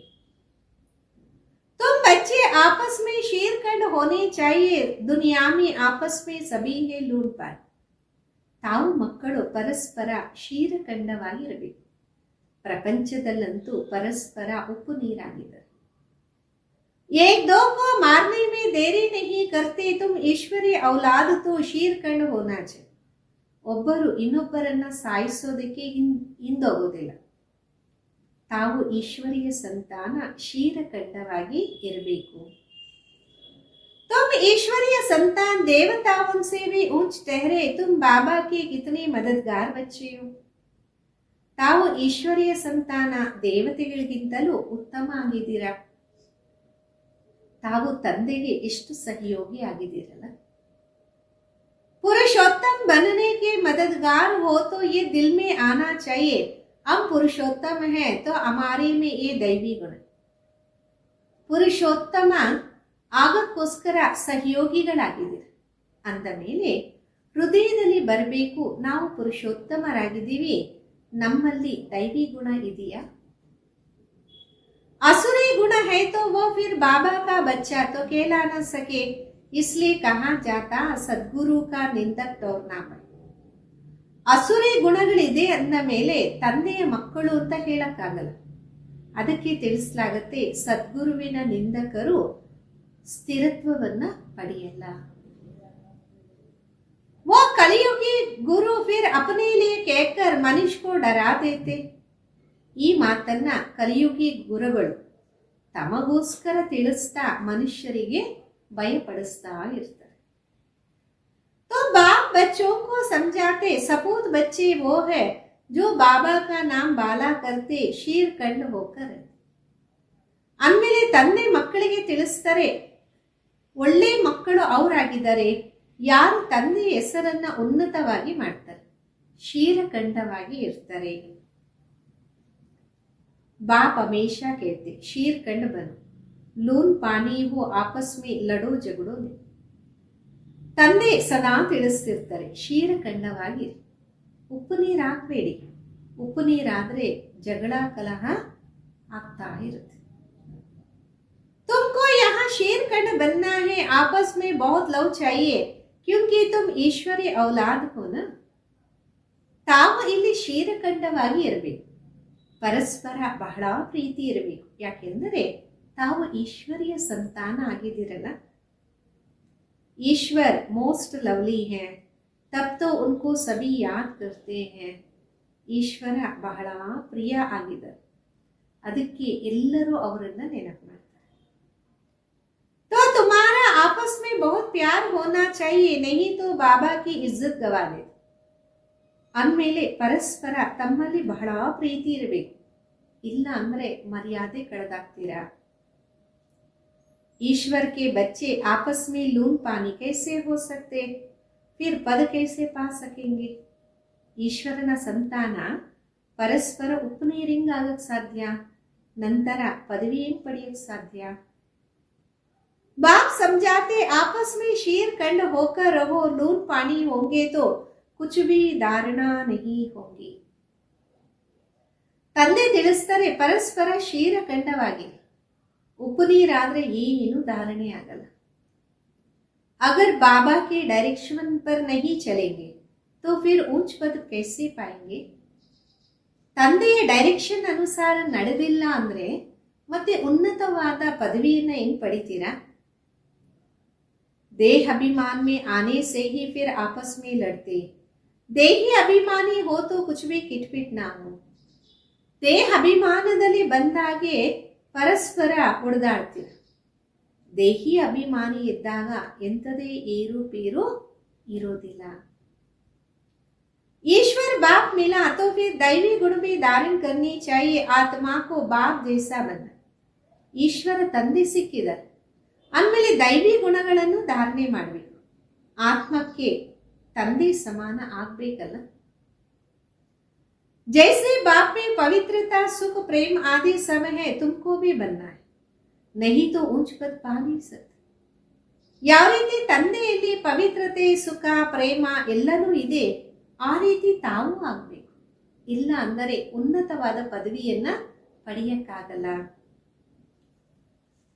तुम बच्चे आपस में शीरखंड होने चाहिए, दुनिया में आपस में सभी है लूटपाट. ತಾವು ಮಕ್ಕಳು ಪರಸ್ಪರ ಕ್ಷೀರಖಂಡವಾಗಿರಬೇಕು. ಪ್ರಪಂಚದಲ್ಲಂತೂ ಪರಸ್ಪರ ಉಪ್ಪು ನೀರಾಗಿದ್ದಾರೆ. एक दो को मारने में देरी नहीं करते, तुम ईश्वरी औलाद तो शीरखंड होना चाहिए. ಒಬ್ಬರು ಇನ್ನೊಬ್ಬರನ್ನ ಸಾಯಿಸೋದಕ್ಕೆ ಹಿಂದೋಗೋದಿಲ್ಲ. ತಾವು ಈಶ್ವರಿಯ ಸಂತಾನ ಕ್ಷೀರಖಂಡವಾಗಿ ಇರಬೇಕು. तुम ईश्वरीय संतान देवताओं से भी ऊंच ठहरे, तुम बाबा के कितने मददगार बच्चे हो. ತಾವು ಈಶ್ವರಿಯ ಸಂತಾನ ದೇವತೆಗಳಿಗಿಂತಲೂ ಉತ್ತಮ ಆಗಿದ್ದೀರಾ. ತಾವು ತಂದೆಗೆ ಎಷ್ಟು ಸಹಯೋಗಿ ಆಗಿದ್ದೀರಲ್ಲ. पुरुषोत्तम बनने के मददगार हो तो ये दिल में आना चाहिए, हम पुरुषोत्तम है तो हमारे में ये दैवी गुण. ಪುರುಷೋತ್ತಮ ಆಗಕ್ಕೋಸ್ಕರ ಸಹಯೋಗಿಗಳಾಗಿದ್ದೀರ ಅಂದ ಮೇಲೆ ಹೃದಯದಲ್ಲಿ ಬರಬೇಕು, ನಾವು ಪುರುಷೋತ್ತಮರಾಗಿದ್ದೀವಿ, ನಮ್ಮಲ್ಲಿ ದೈವಿ ಗುಣ ಇದೆಯಾ. असुरी गुण है तो वो फिर बाबा का बच्चा तो कहला न सके, इसलिए कहा जाता सद्गुरु का निंदक ठहरना पड़े. ಅಸುರಿ ಗುಣಗಳಿದೆ ಅಂದ ಮೇಲೆ ತಂದೆಯ ಮಕ್ಕಳು ಅಂತ ಹೇಳಕ್ಕಾಗಲ್ಲ. ಅದಕ್ಕೆ ತಿಳಿಸಲಾಗತ್ತೆ, ಸದ್ಗುರುವಿನ ನಿಂದಕರು ಸ್ಥಿರತ್ವವನ್ನ ಪಡೆಯಲ್ಲ. वो कलियुगी गुरु फिर अपने लिए कहकर मनुष्य को डरा देते. ಈ ಮಾತನ್ನ ಕಲಿಯುಗಿ ಗುರುಗಳು ತಮಗೋಸ್ಕರ ತಿಳಿಸ್ತಾ ಮನುಷ್ಯರಿಗೆ ಭಯಪಡಿಸ್ತಾ ಇರ್ತಾರೆ. तो बाप बच्चों को समझाते, सपूत बच्चे वो है जो बाबा का नाम बाला करते शीरखंड होकर. ಅಂದಮೇಲೆ ತಂದೆ ಮಕ್ಕಳಿಗೆ ತಿಳಿಸ್ತಾರೆ, ಒಳ್ಳೆ ಮಕ್ಕಳು ಅವರಾಗಿದ್ದಾರೆ ಯಾರು ತಂದೆಯ ಹೆಸರನ್ನ ಉನ್ನತವಾಗಿ ಮಾಡ್ತಾರೆ, ಕ್ಷೀರಖಂಡವಾಗಿ ಇರ್ತಾರೆ. बाप हमेशा कहते शीरखंड बनो, लून पानी हो आपस में लड़ो झगड़ो नहीं. ತಂದೆ ಸದಾ ತಿಳಿಸ್ತಿರ್ತಾರೆ, ಕ್ಷೀರಖಂಡವಾಗಿ ಉಪ್ಪು ನೀರು ಹಾಕಬೇಡಿ. ಉಪ್ಪು ನೀರಾದ್ರೆ ಜಗಳ ಕಲಹ ಆಗ್ತಾ ಇರುತ್ತೆ. तुमको यहाँ शीरखंड बनना है, आपस में बहुत लव चाहिए क्योंकि तुम ईश्वरी औलाद हो ना. ತಾವು ಇಲ್ಲಿ ಕ್ಷೀರಖಂಡವಾಗಿ ಇರಬೇಕು, ಪರಸ್ಪರ ಬಹಳ ಪ್ರೀತಿ ಇರಬೇಕು. ಯಾಕೆಂದರೆ ತಾವು ಈಶ್ವರಿಯ ಸಂತಾನ ಆಗಿದ್ದೀರಲ್ಲ. ईश्वर मोस्ट लवली है, तब तो उनको सभी याद करते हैं. ಈಶ್ವರ ಬಹಳ ಪ್ರಿಯ ಆಗಿದ್ದಾರೆ, ಅದಕ್ಕೆ ಎಲ್ಲರೂ ಅವರನ್ನ ನೆನಪು ಮಾಡ್ತಾರೆ. तो तुम्हारा आपस में बहुत प्यार होना चाहिए, नहीं तो बाबा की इज्जत गवा दे. ಅಂದಮೇಲೆ ಪರಸ್ಪರ ತಮ್ಮಲ್ಲಿ ಬಹಳ ಪ್ರೀತಿ ಇರಬೇಕು, ಇಲ್ಲ ಅಂದ್ರೆ ಮರ್ಯಾದೆ ಕಳೆದಾಗ್ತೀರಾ. ईश्वर के बच्चे आपस में लून पानी कैसे हो सकते, फिर पद कैसे पा सकेंगे. ಈಶ್ವರನ ಸಂತಾನ ಪರಸ್ಪರ ಉಪ್ಪು ನೀರಿಂಗ್ ಆಗಕ್ ಸಾಧ್ಯ, ನಂತರ ಪದವಿ ಹೆಂಗ್ ಪಡೆಯಕ್ ಸಾಧ್ಯ. बाप समझाते आपस में शीरखंड होकर रहो, लून पानी होंगे तो कुछ भी धारणा नहीं होगी. ತಂದೆ ತಿಳಿಸ್ತಾರೆ, ಪರಸ್ಪರ ಕ್ಷೀರಖಂಡವಾಗಿ, ಉಪ್ಪು ನೀರಾದ್ರೆ ಏನು ಧಾರಣೆ ಆಗಲ್ಲ. अगर बाबा के डायरेक्शन पर नहीं चलेंगे तो फिर ऊंच पद कैसे पाएंगे. ತಂದೆಯ ಡೈರೆಕ್ಷನ್ ಅನುಸಾರ ನಡೆದಿಲ್ಲ ಅಂದ್ರೆ ಮತ್ತೆ ಉನ್ನತವಾದ ಪದವಿಯನ್ನ ಹೆಂಗ್ ಪಡಿತೀರಾ. देह अभिमान में आने से ही फिर आपस में लड़ते. देही अभिमानी हो तो कुछ भी किटपिट ना हो. देह ಅಭಿಮಾನದಲ್ಲಿ ಬಂದಾಗೆ ಪರಸ್ಪರ ಹೊಡೆದಾಡ್ತೀರ. ದೇಹಿ ಅಭಿಮಾನಿ ಇದ್ದಾಗ ಎಂಥದೇ ಏರುಪೇರು ಇರೋದಿಲ್ಲ. ईश्वर बाप मिला तो फिर दैवी गुण भी धारण करनी चाहिए, आत्मा को बाप जैसा बना. ಈಶ್ವರ ತಂದೆ ಸಿಕ್ಕಿದ್ದಾರೆ ಅಂದಮೇಲೆ ದೈವಿ ಗುಣಗಳನ್ನು ಧಾರಣೆ ಮಾಡಬೇಕು. ಆತ್ಮಕ್ಕೆ ತಂದೆ ಸಮಾನ ಆಗ್ಬೇಕಲ್ಲ. जैसे बाप में पवित्रता सुख प्रेम आदि सब है, तुमको भी बनना है, नहीं तो ऊंच पद पा नहीं सकते. ಯಾವ ರೀತಿ ತಂದೆಯಲ್ಲಿ ಪವಿತ್ರತೆ ಸುಖ ಪ್ರೇಮ ಎಲ್ಲನೂ ಇದೆ, ಆ ರೀತಿ ತಾವು ಆಗ್ಬೇಕು. ಇಲ್ಲ ಅಂದರೆ ಉನ್ನತವಾದ ಪದವಿಯನ್ನ ಪಡೆಯಕ್ಕಾಗಲ್ಲ.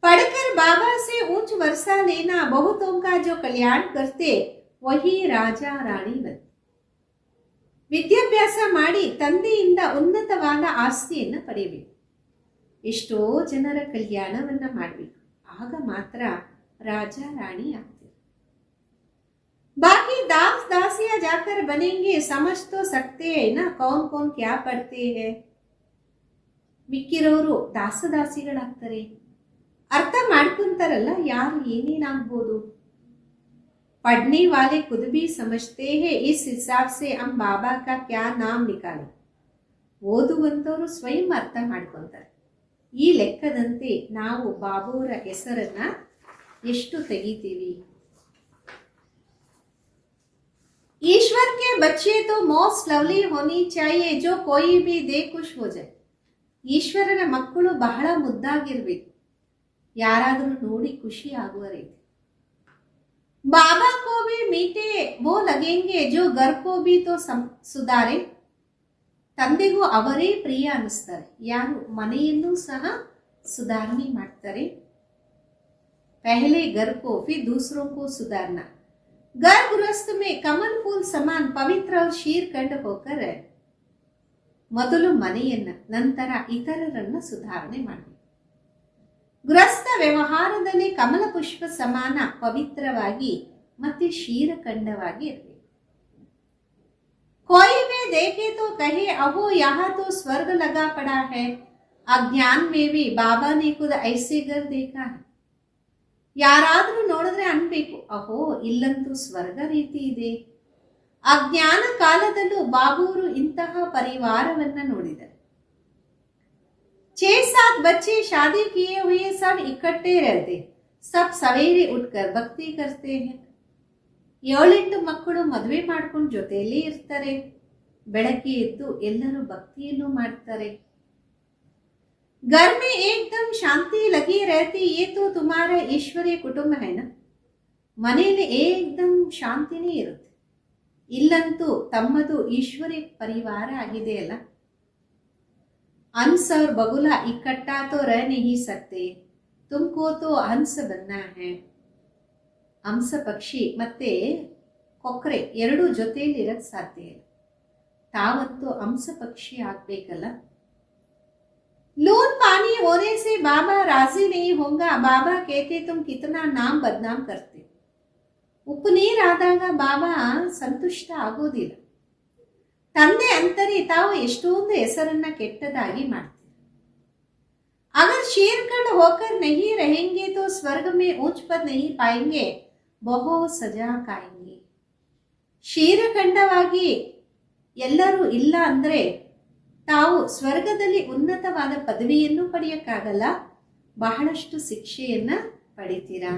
पढ़कर बाबा से ऊंच वर्षा लेना, बहुतों का जो कल्याण करते वही राजा रानी बनते. ವಿದ್ಯಾಭ್ಯಾಸ ಮಾಡಿ ತಂದೆಯಿಂದ ಉನ್ನತವಾದ ಆಸ್ತಿಯನ್ನು ಪಡೆಯಬೇಕು. ಎಷ್ಟೋ ಜನರ ಕಲ್ಯಾಣವನ್ನ ಮಾಡಬೇಕು. ಆಗ ಮಾತ್ರ ರಾಜ ರಾಣಿ ಆಗ್ತಾರೆ. ಬಾಕಿ दास दासियां जाकर बनेंगे, समझ तो सकते हैं ना कौन कौन क्या पढ़ते हैं. ಮಿಕ್ಕಿರೋರು ದಾಸದಾಸಿಗಳಾಗ್ತಾರೆ. ಅರ್ಥ ಮಾಡ್ಕೊಂತಾರಲ್ಲ ಯಾರು ಏನೇನಾಗ್ಬೋದು. पढ़ने वाले खुद भी समझते हैं, इस हिसाब से हम बाबा का क्या नाम निकाले. ಓದುವಂತವರು ಸ್ವಯಂ ಅರ್ಥ ಮಾಡ್ಕೊಂತಾರೆ. ಈ ಲೆಕ್ಕದಂತೆ ನಾವು ಬಾಬುವರ ಹೆಸರನ್ನ ಎಷ್ಟು ತೆಗಿತೀವಿ. ईश्वर के बच्चे तो मोस्ट लवली होनी चाहिए, जो कोई भी देख खुश हो जाए. ಈಶ್ವರನ ಮಕ್ಕಳು ಬಹಳ ಮುದ್ದಾಗಿರ್ಬೇಕು, ಯಾರಾದರೂ ನೋಡಿ ಖುಷಿ ಆಗುವ ರೀತಿ. बाबा को भी मीठे वो लगेंगे, जो घर को भी तो सुधारे. ತಂದೆಗೂ ಅವರೇ ಪ್ರಿಯ ಅನ್ನಿಸ್ತಾರೆ, ಯಾರು ಮನೆಯನ್ನು ಸಹ ಸುಧಾರಣೆ ಮಾಡ್ತಾರೆ. पहले घर को फिर दूसरों को सुधारना. घर गृहस्थ में कमल फूल समान पवित्र और शीरखंड होकर है. ಮೊದಲು ಮನೆಯನ್ನ, ನಂತರ ಇತರರನ್ನ ಸುಧಾರಣೆ ಮಾಡಬೇಕು. ಗೃಹಸ್ಥ ವ್ಯವಹಾರದಲ್ಲಿ ಕಮಲ ಪುಷ್ಪ ಸಮಾನ ಪವಿತ್ರವಾಗಿ ಮತ್ತೆ ಕ್ಷೀರಖಂಡವಾಗಿ ಇರಬೇಕು. कोई भी देखे तो कहे अहो यहाँ तो स्वर्ग लगा पड़ा है. अज्ञान में भी बाबा ने खुद ऐसे घर देखा है. ಯಾರಾದರೂ ನೋಡಿದ್ರೆ ಅನ್ಬೇಕು, ಅಹೋ ಇಲ್ಲಂತೂ ಸ್ವರ್ಗ ರೀತಿ ಇದೆ. ಅಜ್ಞಾನ ಕಾಲದಲ್ಲೂ ಬಾಬುವರು ಇಂತಹ ಪರಿವಾರವನ್ನ ನೋಡಿದರು. 6-7 बच्चे शादी किए हुए सब इकट्ठे रहते, सब सवेरे उठकर भक्ति करते हैं. 7-8 ಮಕ್ಕಳು ಮದುವೆ ಮಾಡ್ಕೊಂಡು ಜೊತೆಯಲ್ಲೇ ಇರ್ತಾರೆ. ಬೆಳಗ್ಗೆ ಎದ್ದು ಎಲ್ಲರೂ ಭಕ್ತಿಯನ್ನು ಮಾಡ್ತಾರೆ. घर में एकदम शांति लगी रहती, ये तो तुम्हारा ईश्वरीय कुटुंब है ना. ಮನೆಯಲ್ಲಿ ಏಕದಮ್ ಶಾಂತಿನೇ ಇರುತ್ತೆ. ಇಲ್ಲಂತೂ ತಮ್ಮದು ಈಶ್ವರಿ ಪರಿವಾರ ಆಗಿದೆ ಅಲ್ಲ. हंस और बगुला इकट्ठा तो रह नहीं सकते, तुमको तो हंस बनना है. ಹಂಸ ಪಕ್ಷಿ ಮತ್ತೆ ಕೊಕ್ಕರೆ ಎರಡೂ ಜೊತೆಯಲ್ಲಿ ಇರಕ್ಕೆ ಸಾಧ್ಯ ಇಲ್ಲ. ತಾವಂತೂ ಹಂಸ ಪಕ್ಷಿ ಆಗ್ಬೇಕಲ್ಲ. लून पानी होने से बाबा राजी नहीं होगा. बाबा कहते तुम कितना नाम बदनाम करते. ಉಪ್ಪು ನೀರಾದಾಗ ಬಾಬಾ ಸಂತುಷ್ಟ ಆಗೋದಿಲ್ಲ. ತಂದೆ ಅಂತಾರೆ ತಾವು ಎಷ್ಟೊಂದು ಹೆಸರನ್ನ ಕೆಟ್ಟದಾಗಿ ಮಾಡ್ತೀರಿ. अगर शीरखंड होकर नहीं रहेंगे तो स्वर्ग में ऊंच पद नहीं पाएंगे, बहुत सजा खाएंगे. ಕ್ಷೀರಖಂಡವಾಗಿ ಎಲ್ಲರೂ ಇಲ್ಲ ಅಂದ್ರೆ ತಾವು ಸ್ವರ್ಗದಲ್ಲಿ ಉನ್ನತವಾದ ಪದವಿಯನ್ನು ಪಡೆಯಕ್ಕಾಗಲ್ಲ, ಬಹಳಷ್ಟು ಶಿಕ್ಷೆಯನ್ನ ಪಡಿತೀರಾ.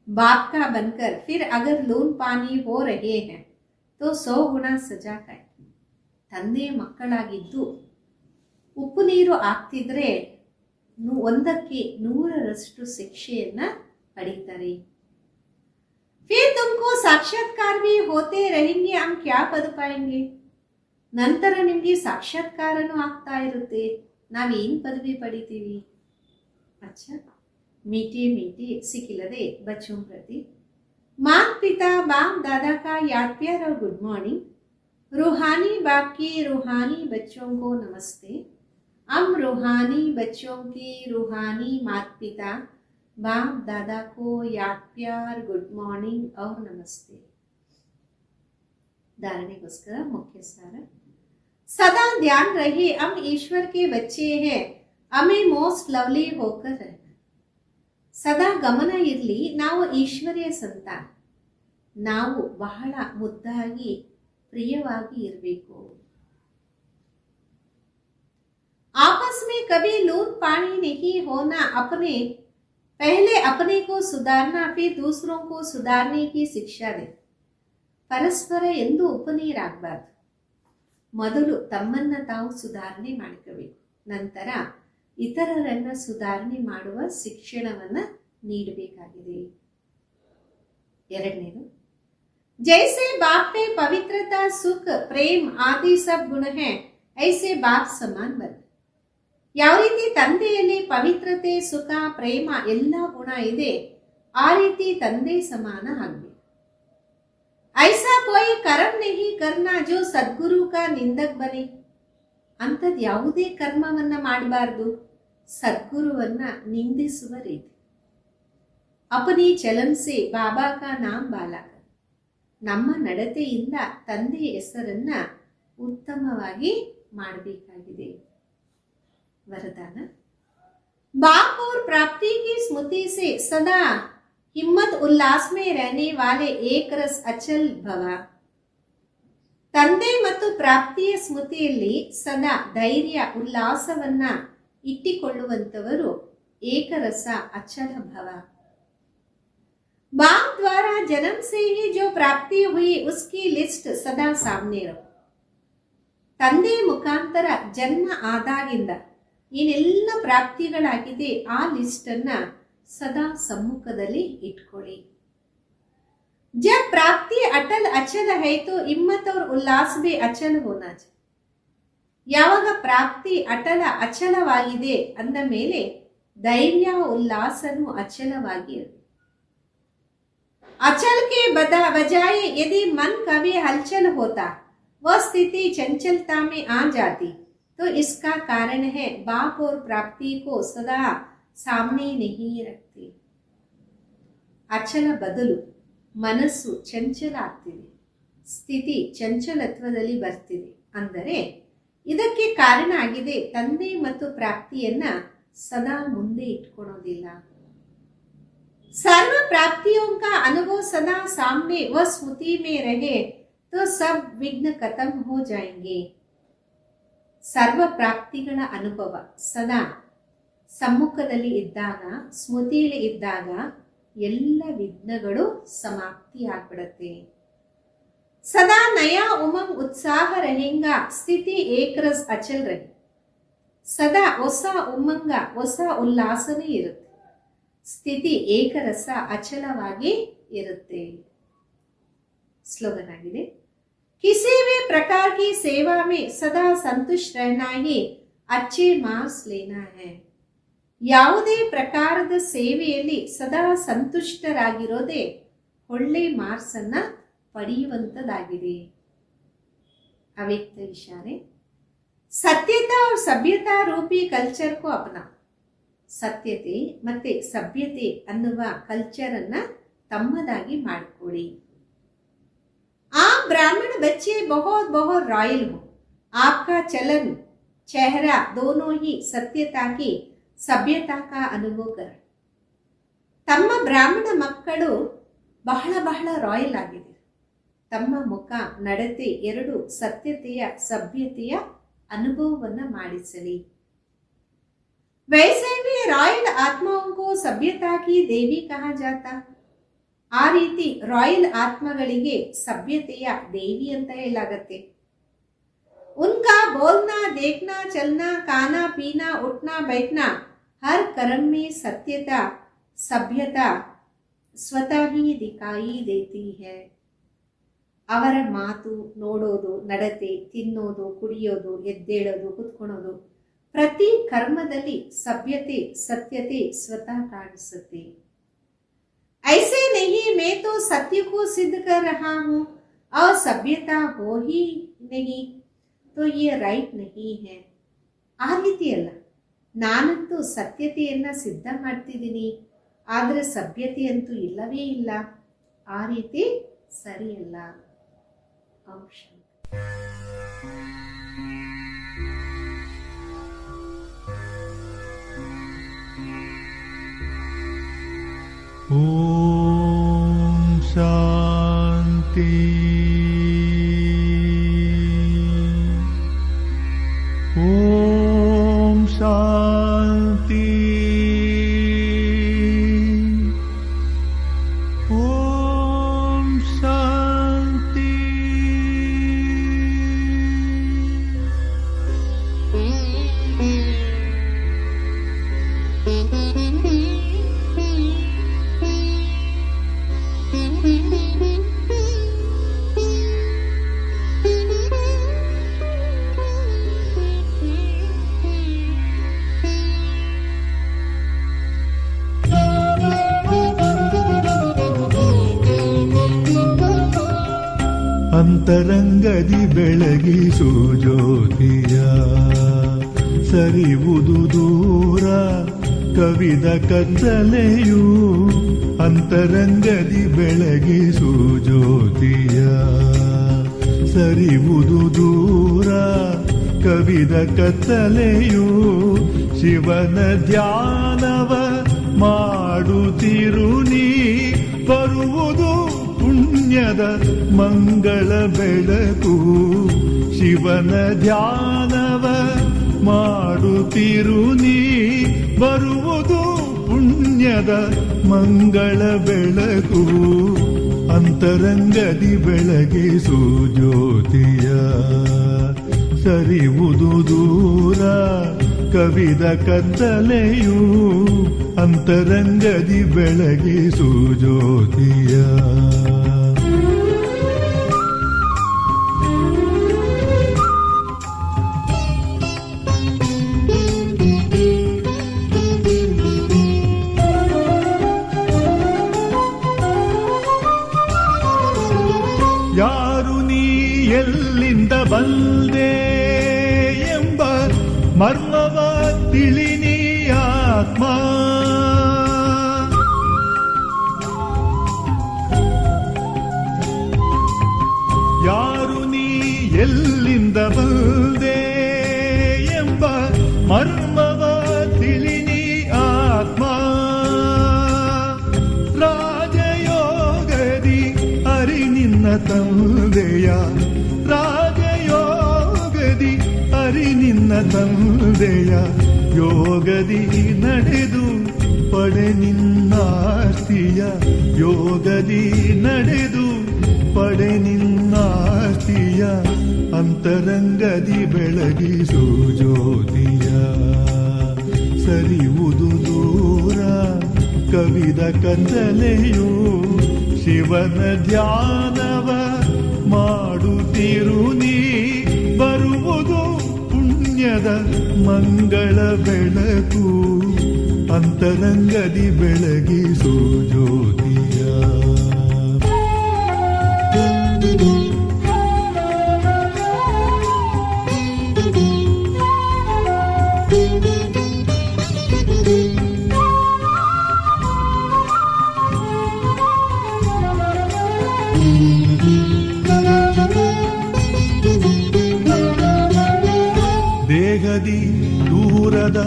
बाप का बनकर फिर अगर लून पानी हो रहे हैं तो 100 गुना सजा खाए. ತಂದೆ ಮಕ್ಕಳಾಗಿದ್ದು ಉಪ್ಪು ನೀರು ಆಗ್ತಿದ್ರೆ 100ಕ್ಕೆ 100ರಷ್ಟು ಶಿಕ್ಷೆಯನ್ನ ಪಡೀತಾರೆ. फिर तुमको साक्षात्कार भी होते रहेंगे, हम क्या पद पाएंगे. ನಂತರ ನಿಮಗೆ ಸಾಕ್ಷಾತ್ಕಾರನೂ ಆಗ್ತಾ ಇರುತ್ತೆ, ನಾವೇನು ಪದವಿ ಪಡಿತೀವಿ. अच्छा, मीठे मीठे सिखिलदे बच्चों प्रति माता पिता बाप दादा का याद प्यार और गुड मॉर्निंग. रूहानी बाप की रूहानी बच्चों को नमस्ते. हम रूहानी बच्चों की रूहानी माता पिता बाप दादा को याद प्यार गुड मॉर्निंग और नमस्ते. धारणेಗೋಸ್ಕರ मुख्य सार. सदा ध्यान रहे हम ईश्वर के बच्चे हैं, हमें मोस्ट लवली होकर रहना. ಸದಾ ಗಮನ ಇರಲಿ, ನಾವು ಈಶ್ವರಿಯ ಸಂತಾನ, ನಾವು ಬಹಳ ಮುದ್ದಾಗಿ ಪ್ರಿಯವಾಗಿ ಇರಬೇಕು. आपस में कभी लून पानी नहीं होना, अपने पहले अपने को सुधारना, फिर दूसरों को सुधारने की शिक्षा दे. ಪರಸ್ಪರ ಎಂದು ಉಪನೀರಾಗಬಾರ್ದು. ಮೊದಲು ತಮ್ಮನ್ನ ತಾವು ಸುಧಾರಣೆ ಮಾಡ್ಕೋಬೇಕು, ನಂತರ ಇತರರನ್ನ ಸುಧಾರಣೆ ಮಾಡುವ ಶಿಕ್ಷಣವನ್ನ ನೀಡಬೇಕಾಗಿದೆ. ಎರಡನೇದು, जैसे बाप में पवित्रता, सुख, प्रेम आदि सब गुण है, ऐसे बाप समान बन. ಯಾವ ರೀತಿ ತಂದೆಯಲ್ಲಿ ಪವಿತ್ರತೆ, ಸುಖ, ಪ್ರೇಮ ಎಲ್ಲ ಗುಣ ಇದೆ, ಆ ರೀತಿ ತಂದೆ ಸಮಾನ ಆಗಬೇಕು. ಐಸಾ ಕೋಯಿ ಕರ್ಮ ನಹಿ ಕರ್ನಾ ಜೋ ಸದ್ಗುರು ಕಾ ನಿಂದಕ್ ಬನೆ. ಅಂಥದ್ದು ಯಾವುದೇ ಕರ್ಮವನ್ನ ಮಾಡಬಾರ್ದು ಸದ್ಗುರುವನ್ನ ನಿಂದಿಸುವ ರೀತಿ. ಅಪನಿ ಚಲನ್ ಸೆ ಬಾಬಾ ಕಾ ನಾಮ್ ಬಾಲಕ. ನಮ್ಮ ನಡತೆಯಿಂದ ತಂದೆಯ ಹೆಸರನ್ನ ಉತ್ತಮವಾಗಿ ಮಾಡಬೇಕಾಗಿದೆ. वरदान, बाप और प्राप्ति की स्मृति से सदा हिम्मत उल्लास में रहने वाले एक रस अचल भव. ತಂದೆ ಮತ್ತು ಪ್ರಾಪ್ತಿಯ ಸ್ಮೃತಿಯಲ್ಲಿ ಸದಾ ಧೈರ್ಯ ಉಲ್ಲಾಸವನ್ನ ಇಟ್ಟಿಕೊಳ್ಳುವಂತವರು ಏಕರಸ ಅಚಲ ಭವ. बाप द्वारा जन्म से ही जो प्राप्ति हुई उसकी लिस्ट सदा सामने रहो. ತಂದೆ ಮುಖಾಂತರ ಜನ್ಮ ಆದಾಗಿಂದ ಏನೆಲ್ಲ ಪ್ರಾಪ್ತಿಗಳಾಗಿದೆ ಆ ಲಿಸ್ಟ್ ಅನ್ನ ಸದಾ ಸಮ್ಮುಖದಲ್ಲಿ ಇಟ್ಕೊಳ್ಳಿ. जब प्राप्ति अटल अचल है तो हिम्मत और उल्लास भी अचल होना चाहिए. ಯಾವಾಗ ಪ್ರಾಪ್ತಿ ಅಟಲ ಅಚಲವಾಗಿದೆ ಅಂದ ಮೇಲೆ ಧೈರ್ಯ ಉಲ್ಲಾಸನು ಅಚಲವಾಗಿ ಇರಬೇಕು. अचल के बजाय यदि मन कभी हलचल होता, वह स्थिति चंचलता में आ जाती, तो इसका कारण है बाप और प्राप्ति को सदा सामने नहीं रखती. ಅಚಲ ಬದಲು ಮನಸ್ಸು ಚಂಚಲ ಆಗ್ತಿದೆ, ಸ್ಥಿತಿ ಚಂಚಲತ್ವದಲ್ಲಿ ಬರ್ತಿದೆ ಅಂದರೆ ಇದಕ್ಕೆ ಕಾರಣ ಆಗಿದೆ ತಂದೆ ಮತ್ತು ಪ್ರಾಪ್ತಿಯನ್ನ ಸದಾ ಮುಂದೆ ಇಟ್ಕೊಳ್ಳೋದಿಲ್ಲ. सर्व प्राप्तियों का अनुभव सदा सामने व स्मृति में रहे तो सब विघ्न खत्म हो जाएंगे. ಸರ್ವ ಪ್ರಾಪ್ತಿಗಳ ಅನುಭವ ಸದಾ ಸಮ್ಮುಖದಲ್ಲಿ ಇದ್ದಾಗ, ಸ್ಮೃತಿಯಲ್ಲಿ ಇದ್ದಾಗ ಎಲ್ಲ ವಿಘ್ನಗಳು ಸಮಾಪ್ತಿಯಾಗ್ಬಿಡುತ್ತೆ. ಸದಾ ನಯಾ ಉಮಂಗ್ ಉತ್ಸಾಹ रहेगा, ಸ್ಥಿತಿ ಏಕರಸ್ ಅಚಲ್ ರಹೆ. ಸದಾ ಹೊಸ ಉಮಂಗ, ಹೊಸ ಉಲ್ಲಾಸನೇ ಇರುತ್ತೆ, ಸ್ಥಿತಿ ಏಕರಸ ಅಚಲವಾಗಿ ಇರುತ್ತೆ. ಸ್ಲೋಗನ್ ಆಗಿದೆ, किसी भी प्रकार की सेवा में सदा संतुष्ट रहना ही अच्छे मार्क्स लेना है. ಯಾವುದೇ ಪ್ರಕಾರದ ಸೇವೆಯಲ್ಲಿ ಸದಾ ಸಂತುಷ್ಟರಾಗಿರೋದೇ ಒಳ್ಳೆ ಮಾರ್ಕ್ಸ್ ಅನ್ನ ಪಡೆಯುವಂತದ್ದಾಗಿದೆ. ಅವ್ಯಕ್ತ ಇಶಾರೆ, ಸತ್ಯತಾ और सभ्यता रूपी कल्चर को अपना. ಸತ್ಯತೆ ಮತ್ತೆ ಸಭ್ಯತೆ ಅನ್ನುವ ಕಲ್ಚರ್ ಅನ್ನ ತಮ್ಮದಾಗಿ ಮಾಡಿಕೊಳ್ಳಿ. ಆ ಬ್ರಾಹ್ಮಣ बच्चे बहुत बहुत रॉयल हो, आपका चलन चेहरा दोनों ही सत्यता की सभ्यता का अनुभव कर. ತಮ್ಮ ಬ್ರಾಹ್ಮಣ ಮಕ್ಕಳು ಬಹಳ ಬಹಳ ರಾಯಲ್ ಆಗಿದೆ, ತಮ್ಮ ಮುಖ ನಡತೆ ಎರಡು ಸತ್ಯತೆಯ ಸಭ್ಯತೆಯ ಅನುಭವವನ್ನ ಮಾಡಿಸಲಿ. वैसे भी रॉयल आत्माओं को सभ्यता की देवी कहा जाता. ಆ ರೀತಿ ರಾಯಲ್ ಆತ್ಮಗಳಿಗೆ ಸಭ್ಯತೆಯ ದೇವಿ ಅಂತ ಹೇಳಲಾಗತ್ತೆ. उनका बोलना, देखना, चलना, खाना, पीना, उठना, बैठना, हर कर्म में सत्यता, सभ्यता स्वतः ही दिखाई देती है. ಅವರ ಮಾತು, ನೋಡೋದು, ನಡತೆ, ತಿನ್ನೋದು, ಕುಡಿಯೋದು, ಎದ್ದೇಳೋದು, ಕುತ್ಕೊಳ್ಳೋದು, ಪ್ರತಿ ಕರ್ಮದಲ್ಲಿ ಸಭ್ಯತೆ, ಸತ್ಯತೆ ಸ್ವತಃ ಕಾಣಿಸುತ್ತೆ. ऐसे नहीं, मैं तो सत्य को सिद्ध कर रहा हूं और सभ्यता हो ही नहीं तो ये राइट नहीं है. ಆ ರೀತಿ ಅಲ್ಲ, ನಾನಂತೂ ಸತ್ಯತೆಯನ್ನ ಸಿದ್ಧ ಮಾಡ್ತಿದ್ದೀನಿ, ಆದರೆ ಸಭ್ಯತೆ ಅಂತೂ ಇಲ್ಲವೇ ಇಲ್ಲ, ಆ ರೀತಿ ಸರಿಯಲ್ಲ. ಅಂಶ ಓಂ ಶಾಂತಿ ಓಂ ಶಾಂತಿ ಅಂತರಂಗದಿ ಬೆಳಗಿಸು ಜ್ಯೋತಿಯ ಸರಿವುದು ದೂರ ಕವಿದ ಕತ್ತಲೆಯು ಅಂತರಂಗದಿ ಬೆಳಗಿಸು ಜ್ಯೋತಿಯ ಸರಿವುದು ದೂರ ಕವಿದ ಕತ್ತಲೆಯು ಶಿವನ ಧ್ಯಾನವ ಮಾಡುತ್ತಿರು ನೀ ಬರುವುದು ಪುಣ್ಯದ ಮಂಗಳ ಬೆಳಕು ಶಿವನ ಧ್ಯಾನವ ಮಾಡುತ್ತಿರು ನೀ ಬರುವುದು ಪುಣ್ಯದ ಮಂಗಳ ಬೆಳಕು ಅಂತರಂಗದಿ ಬೆಳಗಿಸು ಜ್ಯೋತಿಯ ಸರಿವುದು ದೂರ ಕವಿದ ಕತ್ತಲೆಯು ಅಂತರಂಗದಿ ಬೆಳಗಿಸು ಜ್ಯೋತಿಯ ಯಾರು ನೀ ಎಲ್ಲಿಂದ ಬಂದೆ ಎಂಬ ಮರ್ಮವ ತಿಳಿನಿ ಆತ್ಮ ಯಾರು ನೀ ಎಲ್ಲಿಂದ ಬಂದೆ ಎಂಬ ಮರ್ಮವ ತಿಳಿನಿ ಆತ್ಮ ರಾಜಯೋಗದಿ ಅರಿ ನಿನ್ನ ತಂದೆಯ ರಾಜಯೋಗದಿ ಅರಿ ನಿನ್ನ ತಂದೆಯ ಯೋಗದಿ ನಡೆದು ಪಡೆ ನಿನ್ನಾಸ್ತಿಯ ಯೋಗದಿ ನಡೆದು ಪಡೆ ನಿನ್ನಾಸ್ತಿಯ ಅಂತರಂಗದಿ ಬೆಳಗಿಸು ಜ್ಯೋತಿಯ ಸರಿವುದು ದೂರ ಕವಿದ ಕತ್ತಲೆಯು ಶಿವನ ಧ್ಯಾನವ ಮಾಡುತ್ತಿರು ನೀ ಬರುವುದು ಪುಣ್ಯದ ಮಂಗಳ ಬೆಳಕು ಅಂತರಂಗದಿ ಬೆಳಗಿಸು ಜ್ಯೋತಿಯ ದೇಹದಿ ದೂರದ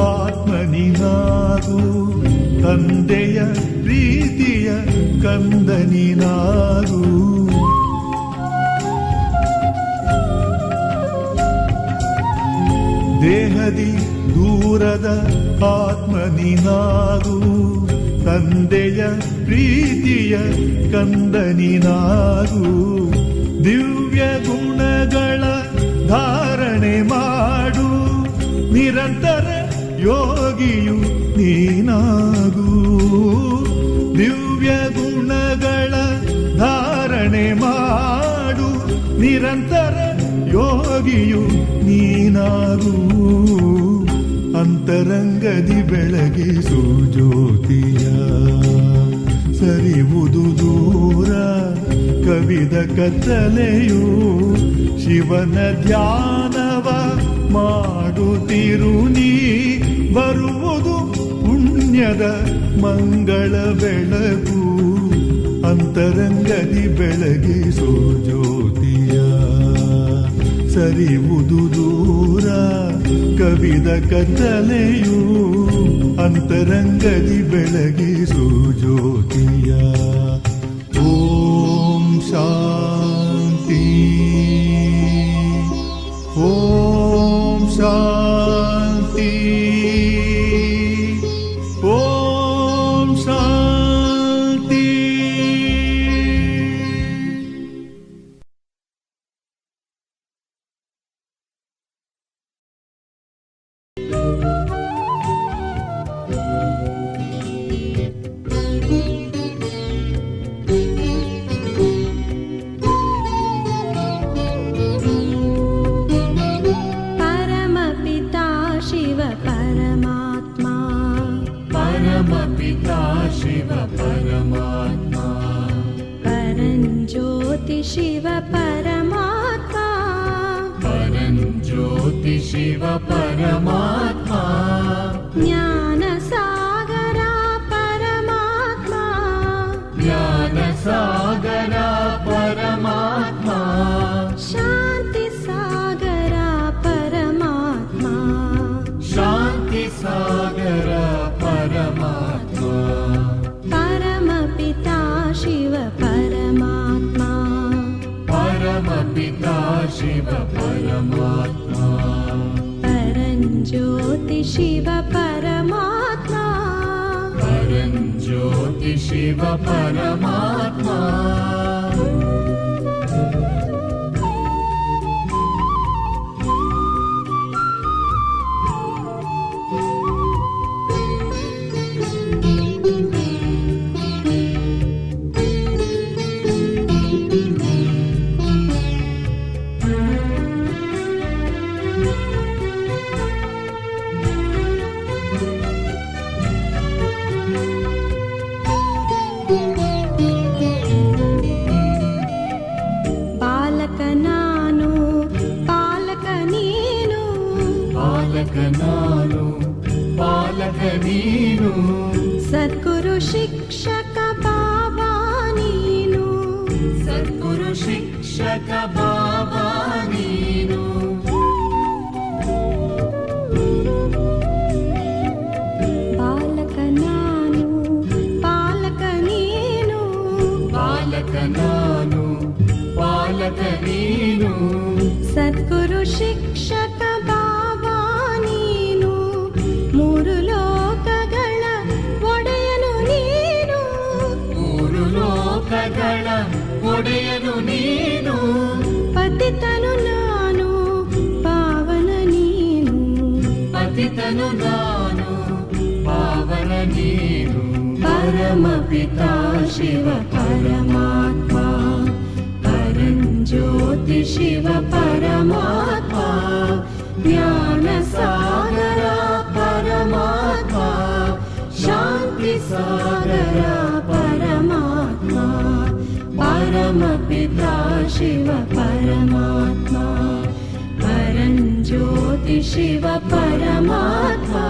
ಆತ್ಮನಿನಾಗು ತಂದೆಯ ಪ್ರೀತಿಯ ಕಂದನಿನಾಗು ದೇಹದಿ ದೂರದ ಆತ್ಮನಿನಾಗು ತಂದೆಯ ಪ್ರೀತಿಯ ಕಂದನಿನಾಗು ದಿವ್ಯ ಗುಣಗಳ ಧಾರಣೆ ಮಾಡು ನಿರಂತರ ಯೋಗಿಯು ನೀನಾಗು ದಿವ್ಯ ಗುಣಗಳ ಧಾರಣೆ ಮಾಡು ನಿರಂತರ ಯೋಗಿಯು ನೀನಾಗು ಅಂತರಂಗದಿ ಬೆಳಗಿಸು ಜ್ಯೋತಿಯ ಸರಿವುದು ದೂರ ಕವಿದ ಕತ್ತಲೆಯು ಶಿವನ ಧ್ಯಾನವ ಮಾಡುತ್ತಿರು ನೀ ಬರುವುದು ಪುಣ್ಯದ ಮಂಗಳ ಬೆಳಕು ಅಂತರಂಗದಿ ಬೆಳಗಿಸು ಜ್ಯೋತಿಯ ಸರಿವುದು ದೂರ ಕವಿದ ಕತ್ತಲೆಯು ಅಂತರಂಗದಿ ಬೆಳಗಿಸು ಜ್ಯೋತಿಯ ಓಂ ಶಾಂತಿ ಓಂ ಶಾಂತಿ ಓಂ ಶಾಂತಿ शिव परमात्मा परञ्ज्योतिः परञ्ज्योति शिव परमात्मा परञ्ज्योति शिव परमात्मा ज्ञानसागरा परमात्मा ज्ञानसागरा परमात्मा शान्तिसागरा परमात्मा शान्तिसागरा परमात्मा परमपिता शिव परमात्मा परमपिता शिव परमात्मा परञ्ज्योति शिव परमात्मा परञ्ज्योति शिव परमात्मा ನಾನು ಪಾಲಕ ನೀನು ಸದ್ಗುರು ಶಿಕ್ಷಕ ಬಾಬಾ ನೀನು ಸದ್ಗುರು ಶಿಕ್ಷಕ ಬಾಬಾ ನೀನು ಬಾಲಕ ನಾನು ಪಾಲಕ ನೀನು ಬಾಲಕ ನಾನು ಪಾಲಕ ನೀನು ಸದ್ಗುರು ಶಿಕ್ಷಕ ಬಾಬಾ ನೀನು ಮೂರು ಲೋಕಗಳ ಒಡೆಯನು ನೀನು ಮೂರು ಲೋಕಗಳ ಒಡೆಯನು ನೀನು ಪತಿತನು ನಾನು ಪಾವನ ನೀನು ಪತಿತನು ನಾನು ಪಾವನ ನೀನು ಪರಮಪಿತಾ ಶಿವ ಪರಮಾತ್ಮ परञ्ज्योति शिव परमात्मा ज्ञानसागरा परमात्मा शान्तिसागरा परमात्मा परमपिता शिव परमात्मा परञ्ज्योति शिव परमात्मा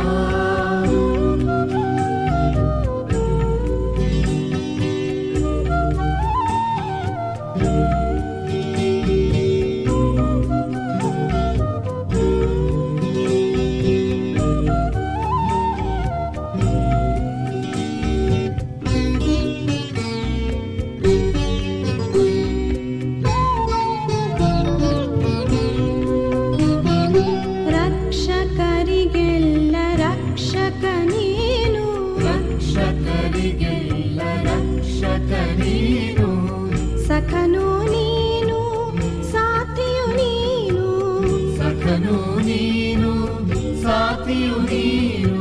ಸಖನು ನೀನು ಸಾಥಿಯು ನೀನು ಸಖನು ನೀನು ಸಾಥಿಯು ನೀನು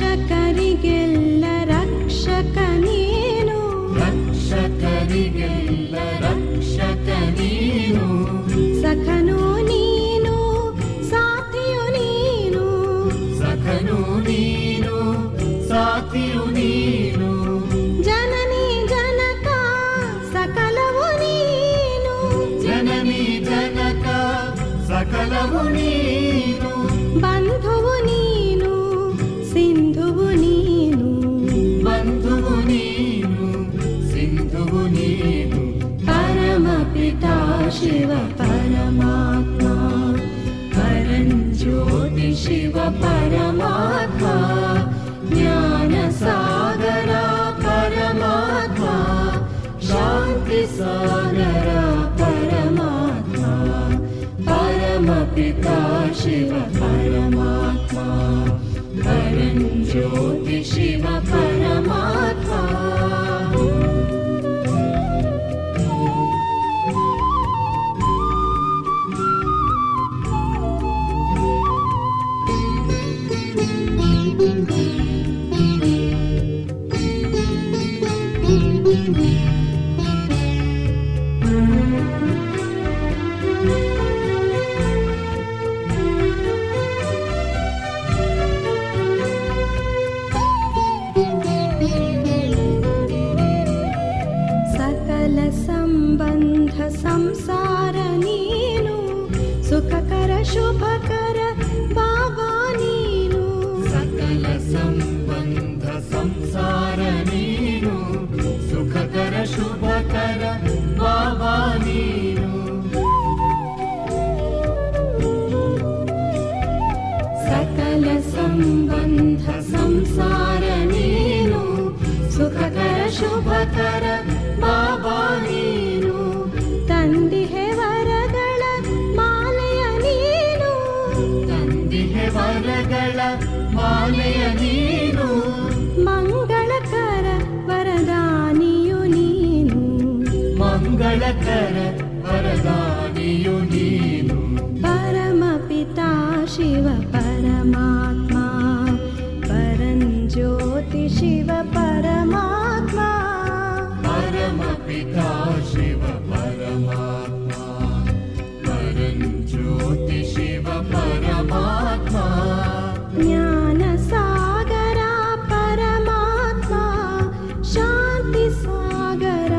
ರಕ್ಷಕರಿಗೆಲ್ಲ ರಕ್ಷಕ ನೀನು ರಕ್ಷಕರಿಗೆಲ್ಲ ರಕ್ಷಕ ನೀನು ಸಖನು ನೀನು ಸಾಥಿಯು ನೀನು ಸಖನು ನೀನು ಸಾಥಿಯು ನೀನು ಜನನಿ ಜನಕ ಸಕಲವು ನೀನು ಜನನಿ ಜನಕ ಸಕಲವು ನೀನು ಬಂಧುವು ನೀನು ಸಿಂಧುವು ನೀನು ಬಂಧುವು ನೀನು ಸಿಂಧುವು ನೀನು ಪರಮಪಿತಾ ಶಿವ ಪರಮಾತ್ಮ परञ्ज्योति शिव परमात्मा ज्ञानसागरा परमात्मा शान्तिसागरा परमात्मा परमपिता शिव परमात्मा परञ्ज्योति शिव परमात्मा ಸಂಬಂಧ ಸಂಸಾರ ನೀನು, ಸುಖಕರ ಶುಭಕರ ಬಾಬಾ ನೀನು. ಸಕಲ ಸಂಬಂಧ ಸಂಸಾರ ನೀನು, ಸುಖಕರ ಶುಭಕರ ಬಾಬಾ ನೀನು. ಸಕಲ ಸಂಬಂಧ ಸಂಸಾರ ನೀನು, ಸುಖಕರ ಶುಭಕರ ಬಾಬಾ ನೀನು. ತಂದಿಹೆ ವರಗಳ ಮಾಲೆಯ ನೀನು, ತಂದಿಹೆ ವರಗಳ ಮಾಲೆಯ ನೀನು. ಮಂಗಳಕರ ವರದಾನಿಯು ನೀನು, ಮಂಗಳಕರ ವರದಾನಿಯು ನೀನು. ಪರಮಪಿತಾ ಶಿವ ಪರಮಾತ್ಮ, ಪರಂಜ್ಯೋತಿ ಶಿವ ಪರಮಾತ್ಮ. ಪರಮಪಿತಾ ಶಿವ ಪರಮಾತ್ಮ, ಪರಂಜ್ಯೋತಿ ಶಿವ ಪರಮಾತ್ಮ. ಜ್ಞಾನ ಸಾಗರ ಪರಮಾತ್ಮ, ಶಾಂತಿ ಸಾಗರ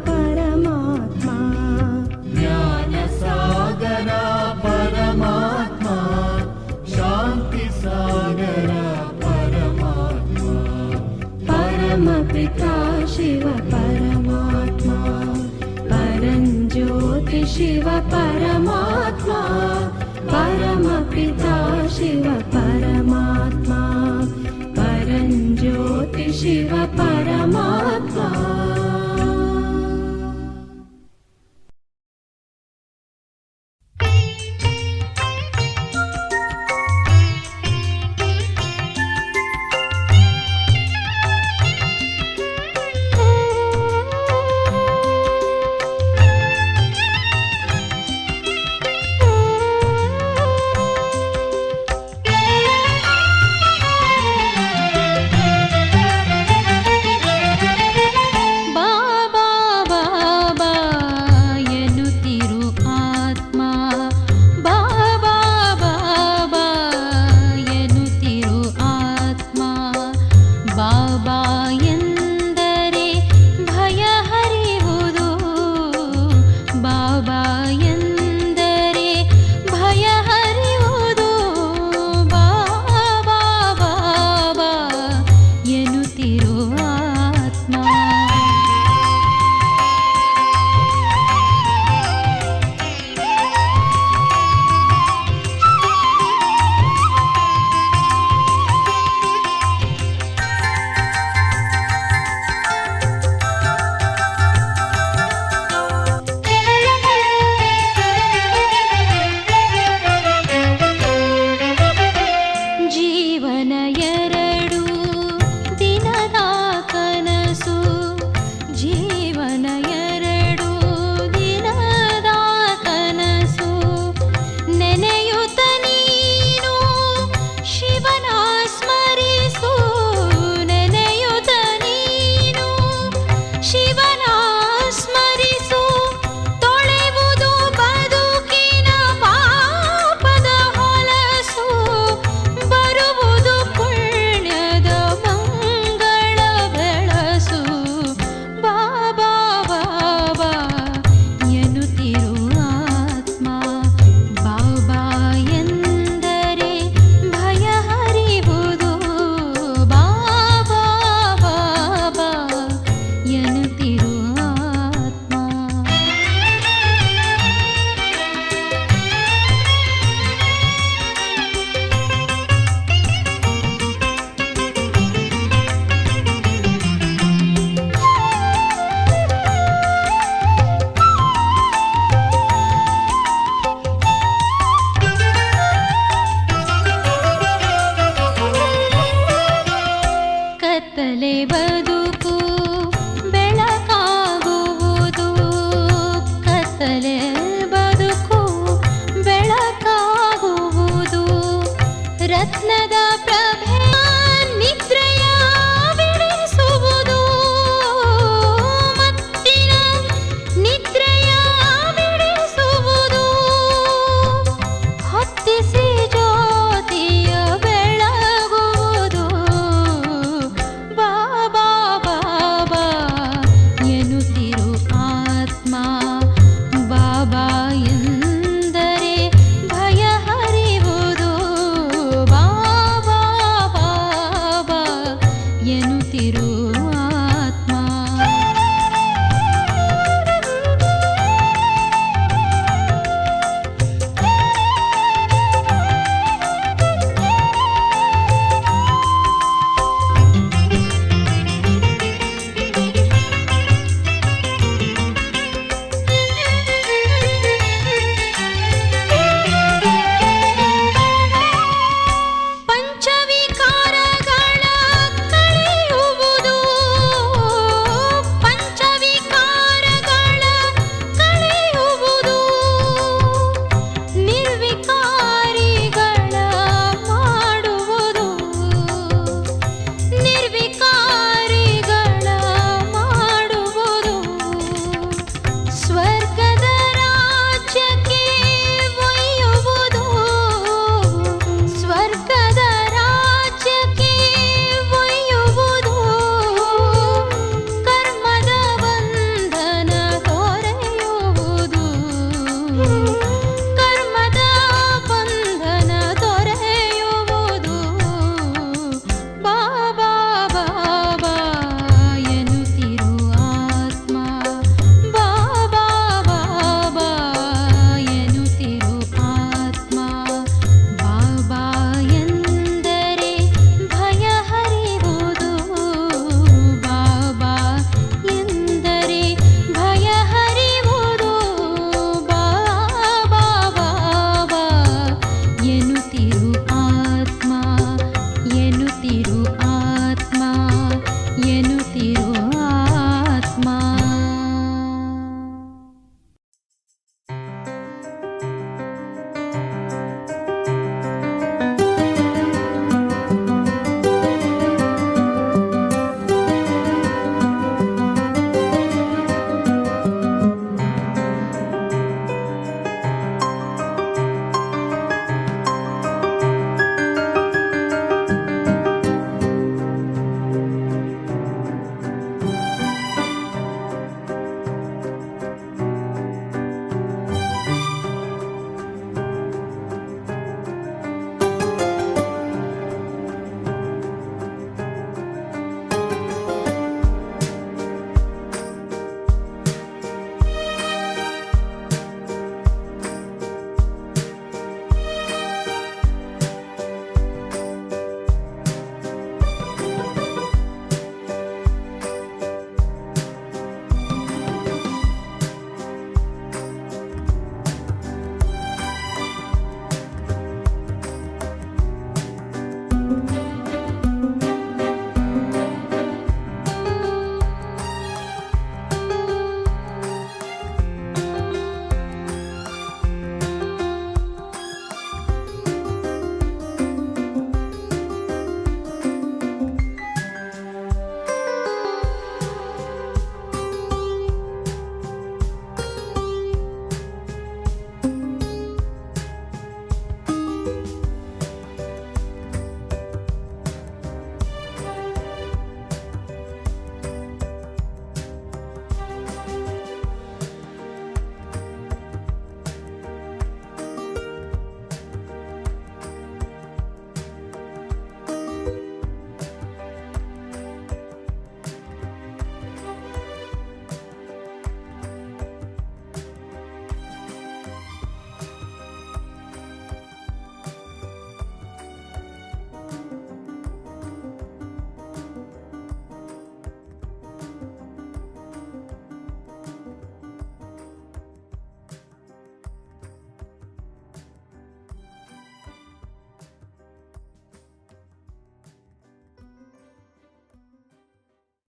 ಪರಮಾತ್ಮ. ಜ್ಞಾನ ಸಾಗರ ಪರಮಾತ್ಮ, ಶಾಂತಿ ಸಾಗರ ಪರಮಾತ್ಮ. ಪರಮಪಿತಾ ಶಿವ ಪರಮಾತ್ಮ, ಪರಂಜ್ಯೋತಿ ಶಿವ ಪರಮಾತ್ಮ. ಪರಮಪಿತಾ ಶಿವ ಪರಮಾತ್ಮ, ಪರಂಜ್ಯೋತಿ ಶಿವ ಪರಮಾತ್ಮ. ಓ